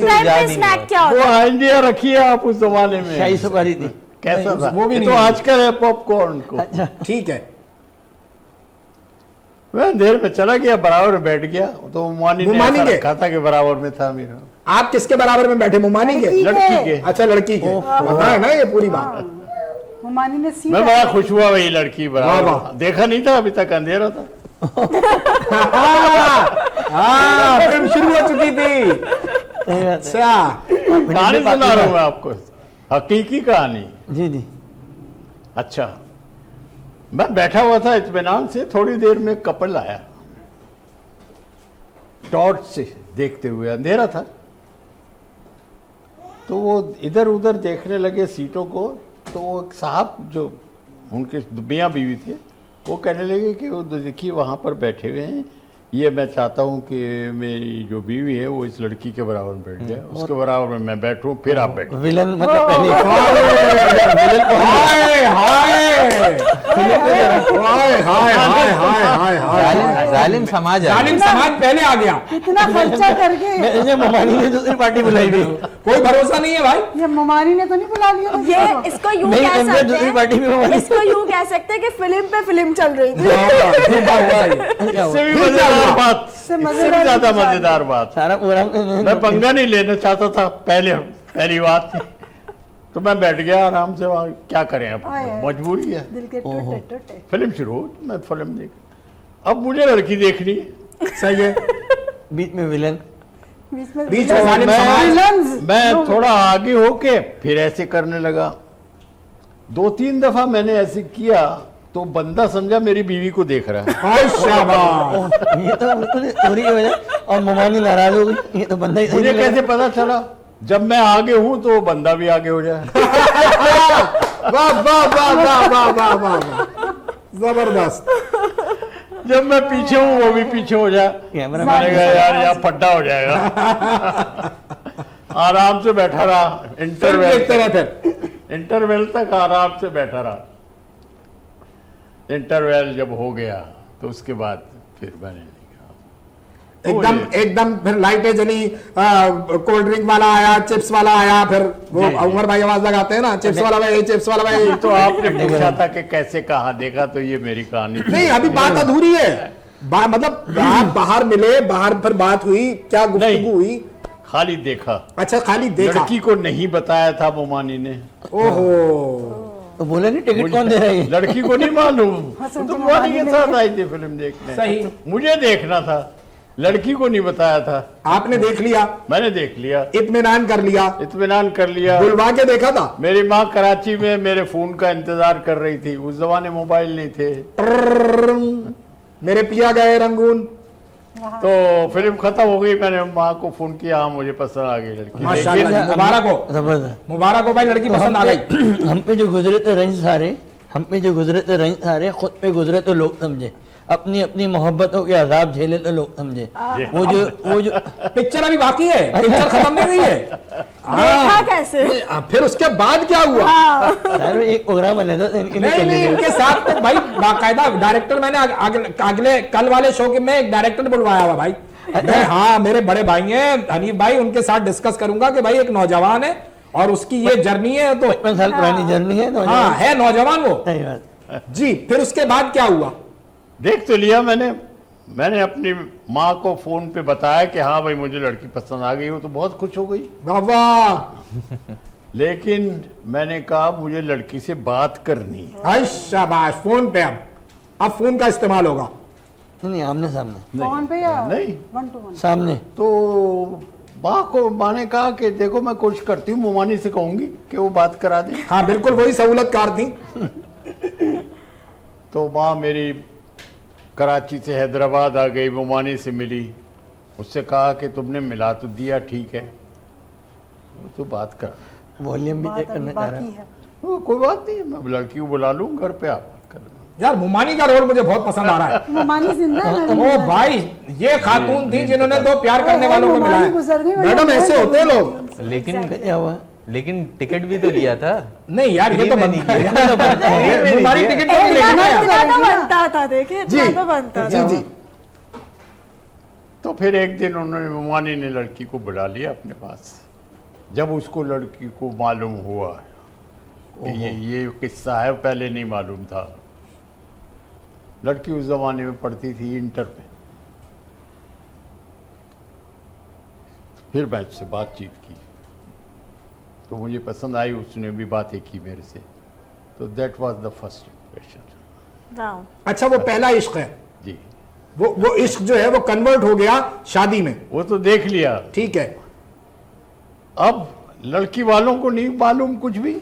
टाइम पे स्नैक क्या वो होता है? आइडिया रखिए आप उस जमाने शाही में सुपारी थी। कैसा था। वो भी ये नहीं तो है। आजकल है पॉपकॉर्न को। ठीक है। मैं अंधेरे में चला गया, बराबर बैठ गया, तो मुमानी ने मुमानी ऐसा के? रखा था कि बराबर में था मेरा। आप किसके बराबर में बैठे? मुमानी के? लड़की के। अच्छा, लड़की के। पता है ना ये पूरी बात। हुमानी ने सीट मैं बड़ा खुश हुआ, वही लड़की वाह, वाह। बराबर देखा नहीं था, अभी तक अंधेरा था। हाँ, फिल्म शुरू हो चुकी थी। अच्छा, कहानी सुना रहा हूँ मैं आपको, हकीकी कहानी। जी जी। अच्छा, मैं बैठा हुआ था इत्मीनान से, थोड़ी देर में कपल आया, टॉर्च से देखते हुए, अंधेरा था, तो वो इधर उधर देखने लगे सीटों को। तो वो एक साहब जो उनके मियाँ बीवी थे, वो कहने लगे कि वो देखिए वहाँ पर बैठे हुए हैं, ये मैं चाहता हूँ कि मेरी जो बीवी है वो इस लड़की के बराबर बैठ जाए, उसके बराबर में मैं बैठूं, फिर आप बैठो। विलन मतलब पहले हाय हाय हाय हाय हाय हाय हाय जालिम समाज है। जालिम समाज पहले आ गया। इतना खर्चा करके मैंने ममानी ने दूसरी पार्टी बुलाई थी। कोई भरोसा नहीं है भाई। ये ममानी ने तो नहीं बुला लिया ये इसको यूं नहीं, कह इनने सकते दूसरी पार्टी में हैं, ममानी- इसको यूं कह सकते हैं कि फिल्म पे फिल्म चल रही थी। इससे भी मजेदार बात, इससे भी ज्यादा मजेदार बात, सारा प्रोग्राम मैं पंगा नहीं लेना चाहता था पहली बात थी, तो मैं बैठ गया आराम से। वहाँ क्या करें, अब मजबूरी है, दिल के टूटे टूटे। फिल्म शुरू हो, मैं फिल्म देख, अब मुझे लड़की देखनी है। सही है। बीच में विलन, बीच में बीच में जालिम समाज। विलन्स। मैं थोड़ा आगे होके फिर ऐसे करने लगा। 2-3 दफा मैंने ऐसे किया तो बंदा समझा मेरी बीवी को देख रहा है। हाय शाबाश। ये तो बिल्कुल चोरी की वजह, और ममानी नाराज हो गई, ये तो बंदा ही सही मुझे नहीं लग कैसे पता चला? जब मैं आगे हूं तो वो बंदा भी आगे हो जाए। वाह वाह वाह वाह वाह वाह वाह, जबरदस्त। जब मैं पीछे हूँ वो भी पीछे हो जाए। कैमरा मैंने कहा यार यहाँ फड्डा हो जाएगा। आराम से बैठा रहा, फिल्म देखते रहे फिर। इंटरवेल तक आराम से बैठा रहा। इंटरवेल जब हो गया तो उसके बाद फिर मैंने एकदम एकदम फिर लाइटें जली, कोल्ड ड्रिंक वाला आया, चिप्स वाला आया, फिर वो उमर भाई आवाज लगाते हैं ना, चिप्स वाला भाई, चिप्स वाला भाई। तो आपने पूछा था कि कैसे कहाँ देखा, तो ये मेरी कहानी थी। नहीं, अभी बात अधूरी है। मतलब आप बाहर मिले, बाहर फिर बात हुई, क्या गुफ्तगू हुई? खाली देखा, अच्छा, खाली देखा। लड़की को नहीं बताया था मोमानी ने। ओहो, तो बोले नहीं टिकट कौन दे रहा है? लड़की को नहीं मालूम, तो मोमानी के साथ आई थी फिल्म देखने। सही। मुझे देखना था, लड़की को नहीं बताया था। आपने देख लिया, मैंने देख लिया, इत्मीनान कर लिया, इत्मीनान कर लिया। बुलवा के देखा था। मेरी माँ कराची में मेरे फोन का इंतजार कर रही थी। उस जमाने मोबाइल नहीं थे। मेरे पिया गए रंगून। तो फिल्म खत्म हो गई, मैंने माँ को फोन किया, हाँ मुझे पसंद आ गई लड़की। माशाल्लाह, मुबारक हो, जबरदस्त। मुबारक हो भाई, लड़की पसंद आ गई। हम पे जो गुजरे थे रंज सारे, हम पे जो गुजरे थे रंज सारे, खुद पे गुजरे तो लोग समझे, अपनी अपनी मोहब्बतों के अजाब झेले तो लोग समझे। वो जो पिक्चर अभी बाकी है, पिक्चर खत्म नहीं हुई है। देखा कैसे? फिर उसके बाद क्या हुआ? यार एक प्रोग्राम बना था इनके लिए नहीं नहीं, चले इनके साथ तो भाई बाकायदा डायरेक्टर, मैंने अगले कल वाले शो के में एक डायरेक्टर बुलवाया हुआ भाई। मैं, हाँ, मेरे बड़े भाई हैं हनीफ भाई, उनके साथ डिस्कस करूंगा कि भाई एक नौजवान है और उसकी ये जर्नी है, तो 55 साल पुरानी जर्नी है। तो हाँ, है नौजवान वो। सही बात। जी, फिर उसके बाद क्या हुआ? देख तो लिया मैंने अपनी माँ को फोन पे बताया कि हाँ भाई मुझे लड़की पसंद आ गई। वो तो बहुत खुश हो गई। वाह, लेकिन मैंने कहा मुझे लड़की से बात करनी है। हाय शाबाश, फोन पे अब फोन का इस्तेमाल होगा। नहीं, आमने सामने, फोन पे या नहीं, 1 to 1? सामने। तो माँ ने कहा कि देखो मैं कोशिश करती हूँ, मोमानी से कहूंगी कि वो बात करा दे। हाँ बिल्कुल, वही सहूलतकार थी। तो माँ मेरी कराची से हैदराबाद आ गई, मोमानी से मिली, उससे कहा कि तुमने मिला तो दिया, ठीक है, तो बात कर। वॉल्यूम भी चेक बात अभी करना चाह रहा बाकी है। है। कोई बात नहीं, मैं लड़की को बुला लूँ घर पे, आप बात कर लेना। यार मुमानी का रोल मुझे बहुत पसंद आ रहा है। ममानी जिंदा है ना? ओ भाई, ये खातून थी जिन्होंने 2 प्यार करने वालों को मुमानी गुजर गई, मिलाया। मैडम, ऐसे होते हैं लोग। लेकिन क्या हुआ? लेकिन टिकट भी तो लिया था। नहीं यार, ये तो बनता है। ये तो बनता है। मुमानी टिकट तो लेना इतना यार। तो बनता था, देखिए इतना तो बनता जी था। जी। तो फिर एक दिन उन्होंने, मोमानी ने लड़की को बुला लिया अपने पास। जब उसको लड़की को मालूम हुआ कि ये किस्सा है, पहले नहीं मालूम था। लड़की उस जमाने में पढ़ती थी इंटर में। फिर मैं उससे बातचीत की तो मुझे पसंद आई, उसने भी बातें की मेरे से। तो that was the first impression. वाह। अच्छा, वो पहला इश्क है। जी, वो इश्क जो है वो कन्वर्ट हो गया शादी में। वो तो देख लिया। ठीक है। अब लड़की वालों को नहीं मालूम कुछ भी।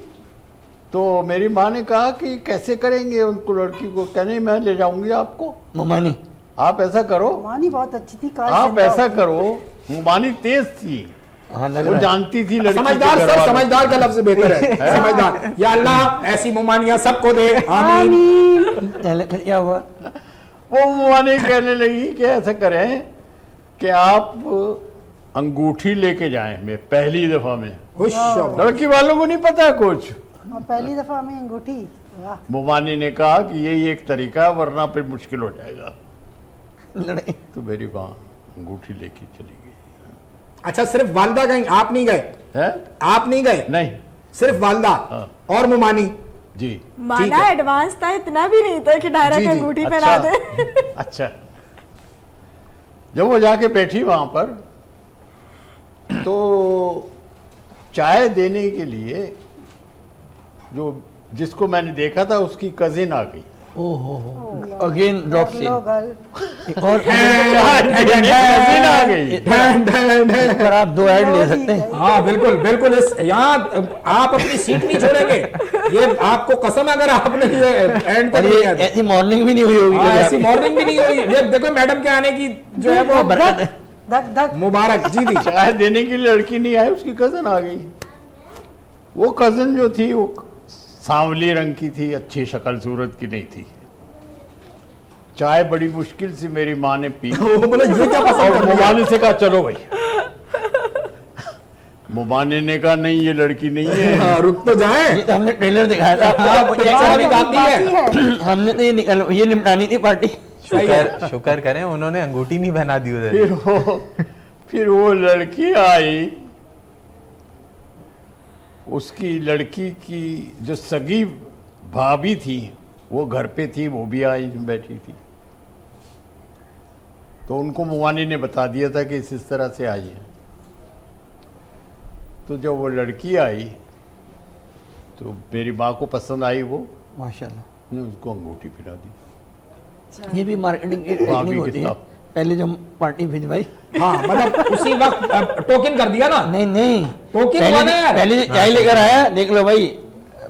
तो मेरी माँ ने कहा कि कैसे करेंगे उनको, लड़की को। कहने मैं ले जाऊंगी आपको। मोमानी, आप ऐसा करो, ममानी बहुत अच्छी थी, काश आप जिंदा ऐसा होती। करो। मुमानी तेज थी, हाँ लग वो रहा है। जानती थी लड़की समझदार के सर, घरवालों। समझदार का लफ्ज बेहतर है। समझदार। या अल्लाह ऐसी मुमानियां सबको दे, आमीन। क्या हुआ? वो मुमानी कहने लगी कि ऐसा करें कि आप अंगूठी लेके जाएं मैं पहली दफा में। लड़की वालों को नहीं पता कुछ, और पहली दफा में अंगूठी, वाह। मुमानी ने कहा कि यही एक तरीका है वरना फिर मुश्किल हो जाएगा। तो मेरी वहाँ अंगूठी लेके चली गई। अच्छा, सिर्फ वालदा गई, आप नहीं गए? है? आप नहीं गए? नहीं, सिर्फ वालदा और मुमानी। जी माना एडवांस था, इतना भी नहीं था कि डायरेक्ट अंगूठी पहना दे। अच्छा, जब वो जाके बैठी वहां पर तो चाय देने के लिए जो जिसको मैंने देखा था उसकी कजिन आ गई। अगेन ड्रॉप से लो गर्ल, और कजिन आ गई। पर आप 2 ऐड ले सकते हैं। हाँ बिल्कुल बिल्कुल, इस यहाँ आप अपनी सीट नहीं छोड़ेंगे, ये आपको कसम है, अगर आपने ये एंड तक और नहीं ये किया था। ऐसी मॉर्निंग भी नहीं हुई होगी। हाँ, ऐसी मॉर्निंग भी नहीं हुई। ये देखो मैडम के आने की जो है वो बरकत है। धक धक। मुबारक जी दी। चाय देने के लिए लड़की नहीं आई, उसकी कजन आ गई। वो कजन जो थी वो सांवली रंग की थी, अच्छी शक्ल सूरत की नहीं थी। चाय बड़ी मुश्किल से मेरी माँ ने पी। वो बोले ये क्या पसंद और कर लिया? मुमानी से कहा चलो भाई। मुमानी ने कहा नहीं ये लड़की नहीं है। हाँ, रुक तो जाए। ये तो हमने ट्रेलर दिखाया था। हाँ, वो एक साल की बात नहीं है। बाकी है। हमने तो ये निपटानी थी पार्टी। शुक्र करें उन्होंने अंगूठी नहीं पहना दी उधर। फिर वो लड़की आई, उसकी लड़की की जो सगी भाभी थी वो घर पे थी, वो भी आई बैठी थी। तो उनको मुवानी ने बता दिया था कि इस तरह से आई है। तो जब वो लड़की आई तो मेरी माँ को पसंद आई, वो माशाल्लाह। ने उसको अंगूठी पहना दी। ये भी मार्केटिंग की भाभी टेक्निक के होती है। साथ। पहले जब पार्टी भिजवाई, हाँ मतलब उसी वक्त टोकन कर दिया ना। नहीं टोकन हुआ ना यार। पहले चाय लेकर आया, देख लो भाई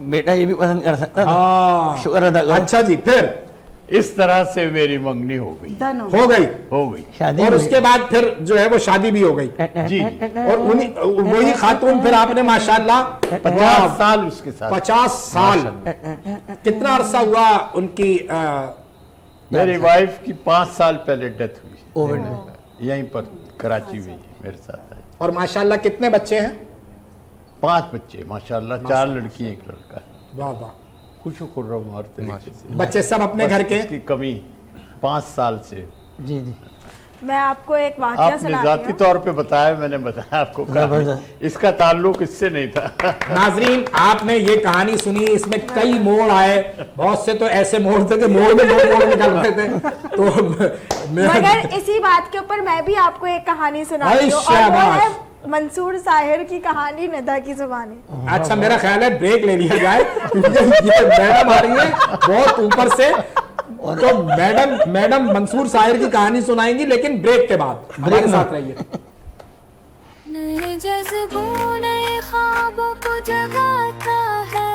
बेटा ये भी पसंद कर सकता था। हाँ शुक्र अदा करो। अच्छा जी, फिर इस तरह से मेरी मंगनी हो गई। डन हो। हो गई, हो गई शादी और हुई। उसके बाद फिर जो है वो शादी भी हो गई। जी। और वही खातून फिर आपने माशाल्लाह 50 साल उसके साथ। 50 साल कितना अरसा हुआ उनकी मेरी वाइफ की 5 साल पहले डेथ हुई कोविड में। यहीं पर कराची में मेरे साथ आई। और माशाल्लाह कितने बच्चे हैं? 5 बच्चे माशाल्लाह, 4 लड़की 1 लड़का है। वाह वाह। खुश खुर्रम हर तरीके से। बच्चे सब अपने घर के? की कमी 5 साल से। जी जी। मैं आपको एक वाकया आपने सुनाती जाती हूँ। तौर पे बताया, मैंने बताया आपको, कहा इसका ताल्लुक इससे नहीं था। नाजरीन, आपने ये कहानी सुनी, इसमें कई मोड़ आए। बहुत से तो ऐसे मोड़ थे कि मोड़ में 2 मोड़ निकल रहे थे। तो मगर इसी बात के ऊपर मैं भी आपको एक कहानी सुनाती भाई हूँ, और वो शाबाश। है मंसूर साहिर की कहानी निदा की जुबानी। अच्छा, मेरा ख्याल है ब्रेक ले लिया जाए, क्योंकि ये मैडम आ रही है बहुत ऊपर से। तो मैडम मंसूर साहिर की कहानी सुनाएंगी, लेकिन ब्रेक के बाद। हमारे साथ रहिए। नए जज्बों नए ख्वाबों को जगाता है,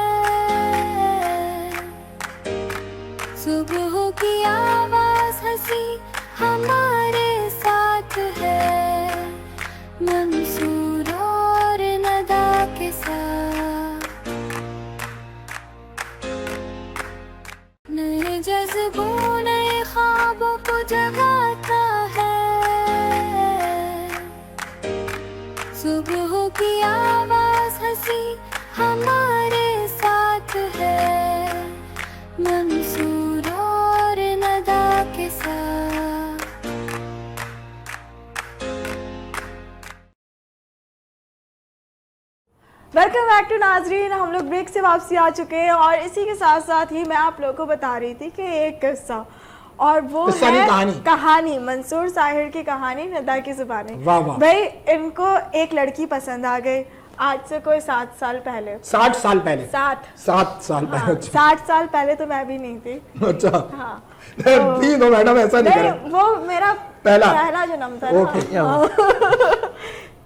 सुबह की आवाज हंसी हमारे साथ है, मंसूर और नदा के साथ। नए जज्बों नए ख्वाबों को जगाता है, सुबह की आवाज हंसी हमारे साथ है, मंसूर और नदा के साथ। वेलकम बैक टू नाजरीन। हम लोग ब्रेक से वापसी आ चुके हैं, और इसी के साथ साथ ही मैं आप लोगों को बता रही थी कि एक किस्सा, और वो किस्सा नहीं, है कहानी। मंसूर साहिर की कहानी निदा की जुबानी। वाह वाह। भाई इनको एक लड़की पसंद आ गई, आज से कोई 7 साल पहले। 60 साल पहले? 7 साल हाँ, पहले। अच्छा 60 साल पहले तो मैं भी नहीं थी। अच्छा। हाँ ठीक हो मैडम, ऐसा नहीं नहीं, करें। वो मेरा पहला जन्म था ना। ओके। हाँ।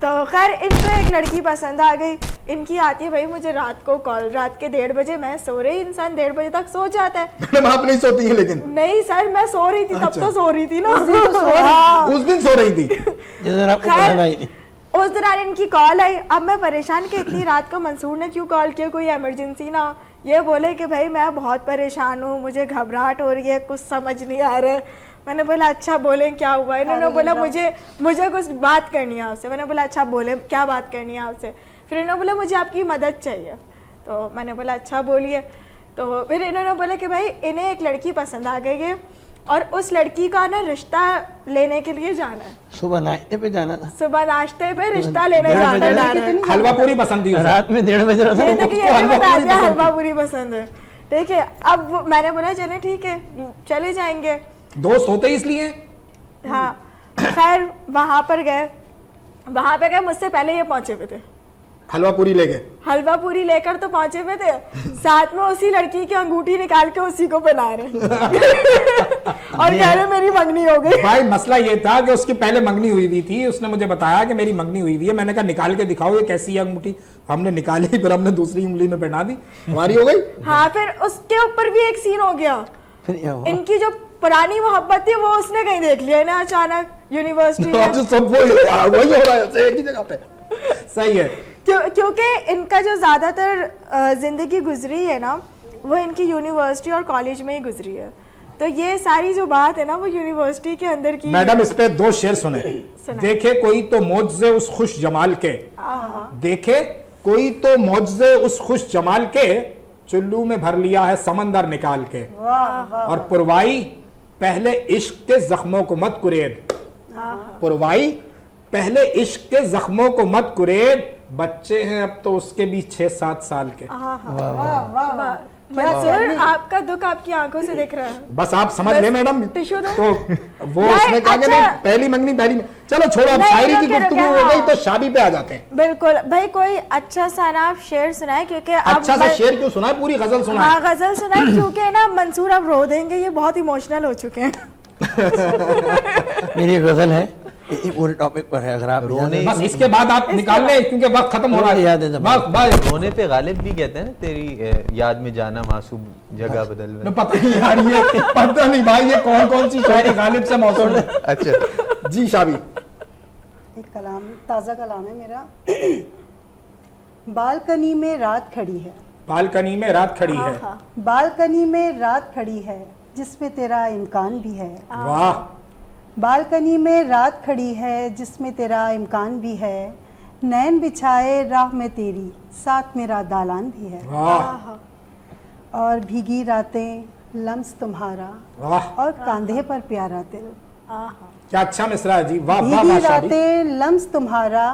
तो खैर इनको एक लड़की पसंद आ गई। इनकी आती है भाई मुझे रात को कॉल, रात के 1:30 बजे। मैं सो रही, इंसान 1:30 बजे तक सो जाता है। मैडम आप नहीं सोती हैं लेकिन? नहीं सर, मैं सो रही थी। अच्छा। तब तो सो रही थी ना। उस दिन सो रही थी? जिस दिन आपको खैर, पसंद आई थी। उस दौरान इनकी कॉल आई। अब मैं परेशान कि इतनी रात को मंसूर ने क्यों कॉल किया, कोई इमरजेंसी ना हो। ये बोले कि भाई मैं बहुत परेशान हूँ, मुझे घबराहट हो रही है, कुछ समझ नहीं आ रहा है। मैंने बोला अच्छा बोले क्या हुआ, इन्होंने बोला मुझे कुछ बात करनी है आपसे। मैंने बोला अच्छा बोले क्या बात करनी है आपसे। फिर इन्होंने बोला मुझे आपकी मदद चाहिए। तो मैंने बोला अच्छा बोलिए। तो फिर इन्होंने बोला कि भाई इन्हें एक लड़की पसंद आ गई है और उस लड़की का ना रिश्ता लेने के लिए जाना है। सुबह नाश्ते पे जाना था, सुबह नाश्ते पे रिश्ता लेने जाना है। हलवा पूरी पसंद थी उसे। रात में 1:30 बजे रहा ये था। तो ये भी बता दिया हलवा पूरी पसंद है, ठीक है। अब मैंने बोला चले ठीक है चले जाएंगे, दोस्त होते ही इसलिए। हाँ। खैर वहां पर गए, मुझसे पहले ये पहुंचे हुए थे। हलवा पूरी ले गए। हलवा पूरी लेकर तो पहुंचे हुए थे, साथ में उसी लड़की की अंगूठी निकाल के उसी को पहना रहे और कह रहे मेरी मंगनी हो गई। भाई मसला ये था कि उसकी पहले मंगनी हुई हुई थी, उसने मुझे बताया कि मेरी मंगनी हुई हुई है। मैंने कहा निकाल के दिखाओ ये कैसी है अंगूठी। हमने निकाली, फिर हमने दूसरी उंगली में पहना दी, हमारी हो गई। हाँ फिर उसके ऊपर भी एक सीन हो गया। फिर क्या हुआ? इनकी जो पुरानी मोहब्बत थी वो उसने कहीं देख लिया ना अचानक यूनिवर्सिटी में। सब वही हो रहा है एक ही जगह पे। सही है। क्योंकि इनका जो ज्यादातर जिंदगी गुजरी है ना वो इनकी यूनिवर्सिटी और कॉलेज में ही गुजरी है। तो ये सारी जो बात है ना वो यूनिवर्सिटी के अंदर की। मैडम इस पे 2 शेर सुने। देखे कोई तो मौजे उस खुश जमाल के, देखे कोई तो मौजे उस खुश जमाल के, चुल्लू में भर लिया है समंदर निकाल के। और पुरवाई पहले इश्क के जख्मों को मत कुरेद, पुरवाई पहले इश्क के जख्मों को मत कुरेद, बच्चे हैं अब तो उसके भी 6-7 साल के। मंसूर आपका दुख आपकी आंखों से दिख रहा है। बस आप समझ ले मैडम। टिश्यू दो। तो वो उसने कहा कि नहीं पहली मंगनी पहली में। चलो छोड़ो, अब शायरी की गुफ्तगू हो गई तो शादी पे आ जाते हैं। बिल्कुल भाई, कोई अच्छा सा ना आप शेर सुनाए क्योंकि अच्छा सा शेर क्यों सुनाए, पूरी गजल सुनाए। हाँ गजल सुनाए क्योंकि ना मंसूर अब रो देंगे, ये बहुत इमोशनल हो चुके हैं। मेरी एक गजल है, इसी पूरे टॉपिक पर है। अगर आप बस इसके बाद आप निकाल ले क्योंकि वक्त खत्म हो रहा है। याद है जब बस रोने पे गालिब भी कहते हैं ना, तेरी याद में जाना मासूम जगह बदल में। पता नहीं यार, ये पता नहीं भाई ये कौन सी शायरी गालिब से मौसूल है। अच्छा जी शाबी। एक कलाम, ताज़ा कलाम है मेरा। बालकनी में रात खड़ी है, बालकनी में रात खड़ी है, बालकनी में रात खड़ी है, जिसमें तेरा इम्कान भी है। वाह। बालकनी में रात खड़ी है जिसमें तेरा इम्कान भी है, नैन बिछाए राह में तेरी, साथ मेरा दालान भी है। वाह और भीगी रातें लम्स तुम्हारा, वाह, और कांधे पर प्यारा तिल। क्या अच्छा मिसरा है जी। वाह वाह भीगी वाह शाबी। रातें लम्स तुम्हारा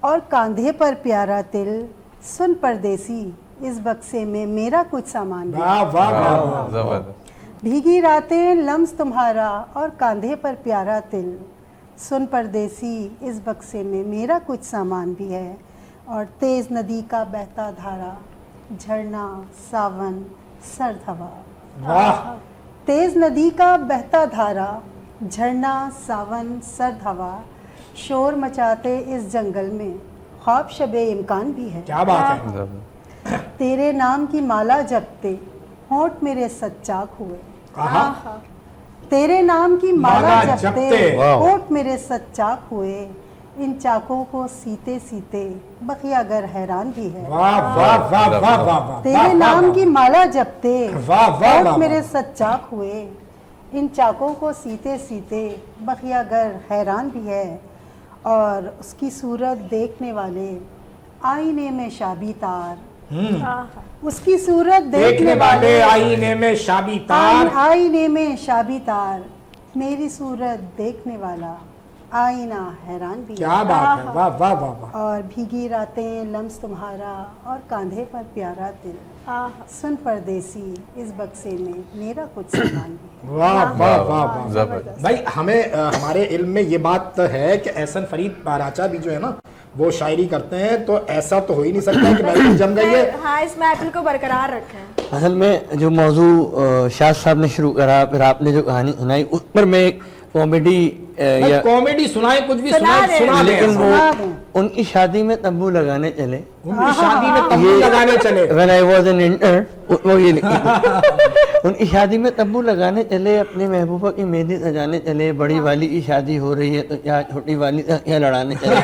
और कांधे पर प्यारा तिल, सुन परदेसी इस बक्से में मेरा कुछ सामान भी। वाह वाह वाह। जबरदस्त। भीगी रातें लम्स तुम्हारा और कांधे पर प्यारा तिल, सुन परदेसी इस बक्से में मेरा कुछ सामान भी है। और तेज नदी का बहता धारा, झरना सावन सर्द हवा। वाह तेज नदी का बहता धारा, झरना सावन सर्द हवा, शोर मचाते इस जंगल में ख्वाब शबे इम्कान भी है। क्या बात है। जबरदस्त। तेरे नाम की माला जपते होंठ मेरे सच्चाक हुए। आहा। तेरे नाम की माला माला जपते जपते। होंठ मेरे सच्चाक हुए, इन चाकों को सीते सीते बखिया गर हैरान भी है। वाह वाह वाह वाह वाह वाह। तेरे नाम की माला जपते वाह, वाह, होंठ वाह, मेरे वाह। सच्चाक हुए, इन चाकों को सीते सीते बखिया गर हैरान भी है। और उसकी सूरत देखने वाले आईने में शाबी तार, उसकी सूरत देखने वाले आईने में शाबी तार, आईने में शाबी तार, मेरी सूरत देखने वाला आईना हैरान भी है। क्या बात है। वाह वाह वाह वाह। और भीगी रातें लम्स तुम्हारा और कांधे पर प्यारा तिल, सुन परदेसी इस बक्से में मेरा कुछ सामान भी है। वाह वाह वाह वाह। जबरदस्त। भाई हमें हमारे इल्म में ये बात है कि एहसन फरीद बाराचा भी जो है ना वो शायरी करते हैं, तो ऐसा तो हो ही नहीं सकता कि महफिल जम गई है। हाँ इस महफिल को बरकरार रखें। असल में जो मौजू शाह साहब ने शुरू करा, फिर आपने जो कहानी सुनाई उस पर मैं एक कॉमेडी या कॉमेडी सुनाए, कुछ भी सुना सुनाए, दे। सुना दे। लेकिन वो सुना दें। उनकी शादी में तंबू लगाने चले। उनकी शादी में तंबू लगाने चले। When I was an intern, वो ये उनकी शादी में तंबू लगाने चले, अपनी महबूबा की मेहंदी सजाने चले। बड़ी वाली की शादी हो रही है तो क्या छोटी वाली से क्या लड़ाने चले।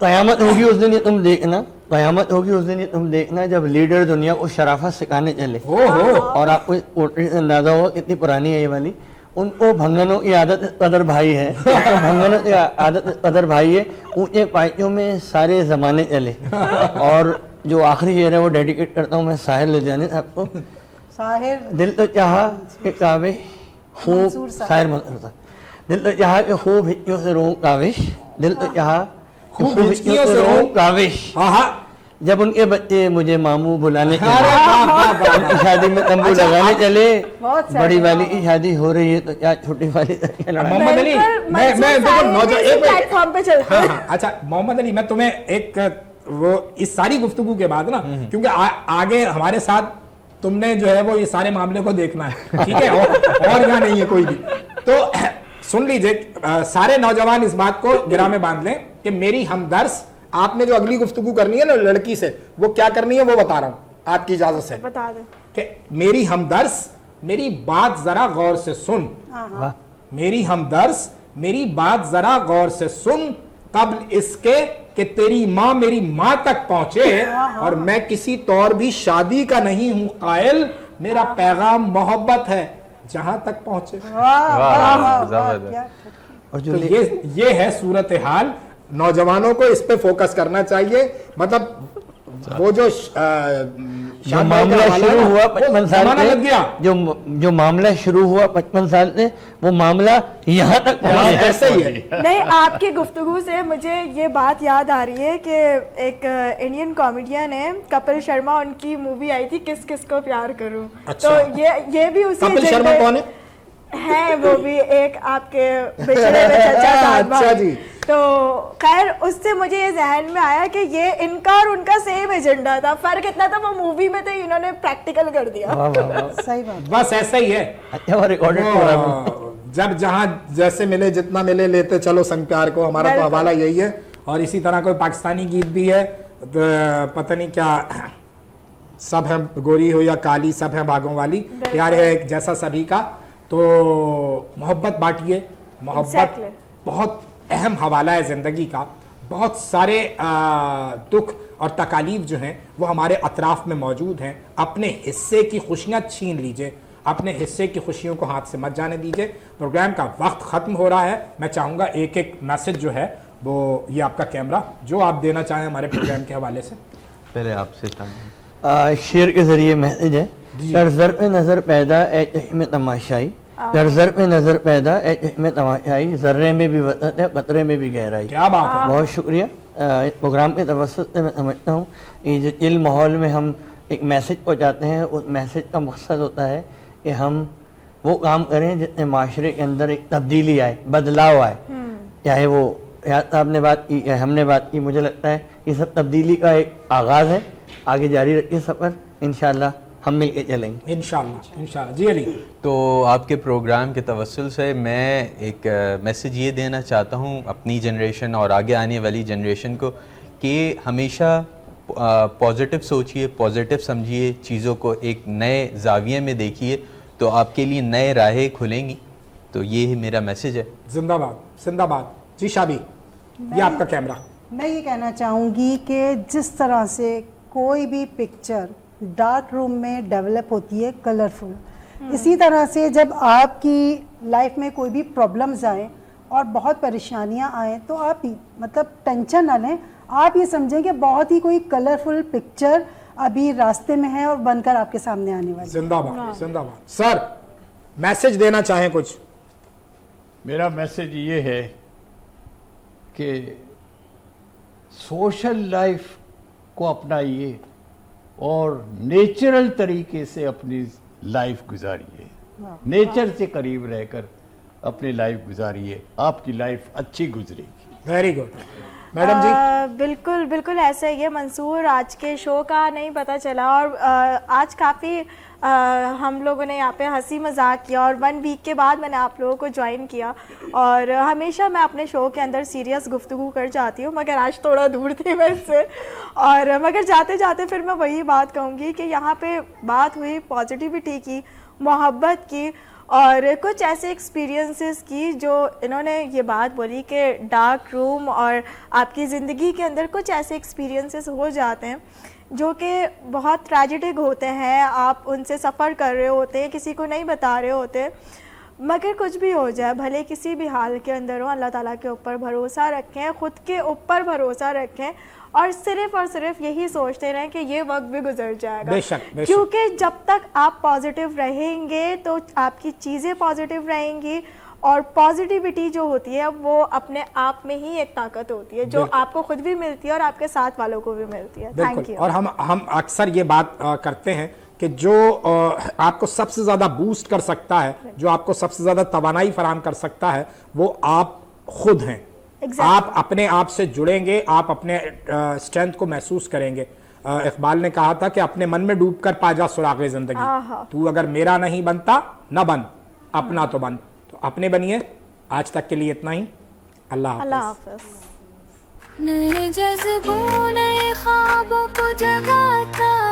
कयामत होगी उस दिन ये तुम देखना, कयामत होगी उस दिन ये तुम देखना जब लीडर दुनिया को शराफत सिखाने चले। और आपको पोर्ट्रेट से अंदाजा होगा कितनी पुरानी है ये वाली। उनको भंगनों की आदत कदर भाई है, भंगनों की आदत कदर भाई है। ऊंचे पाइयों में सारे जमाने चले। और जो आखिरी शेर है वो डेडिकेट करता हूँ मैं साहिर लुधियानी साहब को। साहिर दिल तो चाहा कि कावे खूब मंसूर साहब। साहिर मंसूर साहब। दिल तो चाहा कि खूब हिच्कियों से रोऊं काविश, दिल तो चाहा खूब हिच्कियों से रोऊं काविश। जब उनके बच्चे मुझे मामू बुलाने चले, उनकी शादी में तंबू लगाने चले, बहुत सारे। बड़ी वाली की शादी हो रही है तो क्या छोटी वाली तक लड़ाई। मोहम्मद अली, मैं देखो एक प्लेटफॉर्म पे चलते हैं। हाँ, अच्छा मोहम्मद अली, मैं तुम्हें एक वो इस सारी गुफ्तगू के बाद ना, क्योंकि आगे हमारे साथ तुमने जो है वो ये सारे मामले को देखना है, ठीक है, और यहाँ नहीं है कोई भी। तो सुन लीजिए, सारे नौजवान इस बात को गिरा में बांध लें कि मेरी हमदर्स, आपने जो अगली गुफ्तगू करनी है ना लड़की से, वो क्या करनी है वो बता रहा हूं आपकी इजाजत से। बता दो कि मेरी हमदर्स मेरी बात जरा गौर से सुन, मेरी हमदर्स मेरी बात जरा गौर से सुन, कब्ल इसके कि तेरी माँ मेरी माँ तक पहुंचे, और मैं किसी तौर भी शादी का नहीं हूं कायल, मेरा पैगाम मोहब्बत है जहां तक पहुंचे। और जो तो ये है सूरत हाल। नौजवानों को इस पे फोकस करना चाहिए। मतलब वो जो जो मामला शुरू हुआ 55 साल जमाना लग गया, जो मामला शुरू हुआ 55 साल से, वो मामला यहाँ तक ऐसे ही है। नहीं, आपकी गुफ्तगू से मुझे ये बात याद आ रही है कि एक इंडियन कॉमेडियन है कपिल शर्मा, उनकी मूवी आई थी किस किस को प्यार करूं। अच्छा। तो ये भी उसी कपिल शर्मा कौन है? वो भी एक आपके बिछड़े हुए चचा साहब। अच्छा जी। तो खैर उससे मुझे ये जहन में आया कि ये इनका और उनका सेम एजेंडा था, फर्क इतना था वो मूवी में थे, इन्होंने प्रैक्टिकल कर दिया। सही बात। बस ऐसा ही है। अच्छा वो रिकॉर्डेड प्रोग्राम। जब जहां जैसे मिले जितना मिले लेते चलो संग प्यार को, हमारा तो हवाला यही है। और इसी तरह कोई पाकिस्तानी गीत भी है, पता नहीं क्या, सब है गोरी हो या काली सब है भागों वाली, प्यार है एक जैसा सभी का। तो मोहब्बत बांटिए। मोहब्बत बहुत अहम हवाला है ज़िंदगी का। बहुत सारे दुख और तकालीफ जो हैं वो हमारे अतराफ में मौजूद हैं। अपने हिस्से की खुशियाँ छीन लीजिए, अपने हिस्से की खुशियों को हाथ से मत जाने दीजिए। प्रोग्राम का वक्त ख़त्म हो रहा है। मैं चाहूँगा एक एक मैसेज जो है वो, ये आपका कैमरा, जो आप देना चाहें हमारे प्रोग्राम के हवाले से। पहले आपसे शेर के जरिए मैसेज है। सरजर पे नजर पैदा ए में तमाशाई, सरजर पे नजर पैदा ए में तमाशाई, जर्रे में भी वतन है कतरे में भी गहराई। क्या बात है। बहुत शुक्रिया। इस प्रोग्राम के तवस्सुत से मैं समझता हूँ ये जो चिल माहौल में हम एक मैसेज पहुँचाते हैं, उस मैसेज का मकसद होता है कि हम वो काम करें जिससे माशरे के अंदर एक तब्दीली आए, बदलाव आए। चाहे वो याद साहब ने बात की या हमने बात की, मुझे लगता है ये सब तब्दीली का एक आगाज़ है। आगे जारी रखिए सफ़र, इंशाल्लाह हम मिल के चलेंगे। इंशाल्लाह इंशाल्लाह। जी अली। तो आपके प्रोग्राम के तवस्सुल से मैं एक मैसेज ये देना चाहता हूँ अपनी जनरेशन और आगे आने वाली जनरेशन को कि हमेशा पॉजिटिव सोचिए, पॉजिटिव समझिए, चीज़ों को एक नए जाविये में देखिए तो आपके लिए नए राहें खुलेंगी। तो ये ही मेरा मैसेज है। जिंदाबाद जिंदाबाद। जी शाबी, ये आपका कैमरा। मैं ये कहना चाहूँगी कि जिस तरह से कोई भी पिक्चर डार्क रूम में डेवलप होती है कलरफुल, इसी तरह से जब आपकी लाइफ में कोई भी प्रॉब्लम्स आए और बहुत परेशानियां आए तो आप मतलब टेंशन ना लें, आप ये समझें कि बहुत ही कोई कलरफुल पिक्चर अभी रास्ते में है और बनकर आपके सामने आने वाली। जिंदाबाद जिंदाबाद। सर मैसेज देना चाहें कुछ? मेरा मैसेज ये है कि सोशल लाइफ को अपनाइए और नेचुरल तरीके से अपनी लाइफ गुजारिए, नेचर से करीब रहकर अपनी लाइफ गुजारिए, आपकी लाइफ अच्छी गुजरेगी। वेरी गुड मैडम जी। बिल्कुल बिल्कुल ऐसा ही है मंसूर। आज के शो का नहीं पता चला और आज काफ़ी हम लोगों ने यहाँ पे हंसी मजाक किया और 1 वीक के बाद मैंने आप लोगों को ज्वाइन किया। और हमेशा मैं अपने शो के अंदर सीरियस गुफ्तगू कर जाती हूँ, मगर आज थोड़ा दूर थी मैं इससे। और मगर जाते जाते फिर मैं वही बात कहूँगी कि यहाँ पे बात हुई पॉजिटिविटी की, मोहब्बत की, और कुछ ऐसे एक्सपीरियंसेस की जो इन्होंने ये बात बोली कि डार्क रूम और आपकी ज़िंदगी के अंदर कुछ ऐसे एक्सपीरियंसेस हो जाते हैं जो कि बहुत ट्रेजिक होते हैं, आप उनसे सफ़र कर रहे होते हैं, किसी को नहीं बता रहे होते, मगर कुछ भी हो जाए, भले किसी भी हाल के अंदर हो, अल्लाह ताला के ऊपर भरोसा रखें, ख़ुद के ऊपर भरोसा रखें और सिर्फ यही सोचते रहें कि ये वक्त भी गुजर जाएगा। बेशक, बेशक। क्योंकि जब तक आप पॉजिटिव रहेंगे तो आपकी चीज़ें पॉजिटिव रहेंगी और पॉजिटिविटी जो होती है वो अपने आप में ही एक ताकत होती है जो आपको खुद भी मिलती है और आपके साथ वालों को भी मिलती है। थैंक बिल्कुल। यू। और हम अक्सर ये बात करते हैं कि जो आपको सबसे ज़्यादा बूस्ट कर सकता है, जो आपको सबसे ज़्यादा तवानाई फराहम कर सकता है, वो आप खुद हैं। आप अपने आप से जुड़ेंगे, आप अपने स्ट्रेंथ को महसूस करेंगे। इकबाल ने कहा था कि अपने मन में डूबकर पा जा सुरागे जिंदगी, तू अगर मेरा नहीं बनता न बन, अपना तो बन। तो अपने बनिए। आज तक के लिए इतना ही। अल्लाह हाफ़िज़। नए जज्बों नए ख्वाबों को जगाता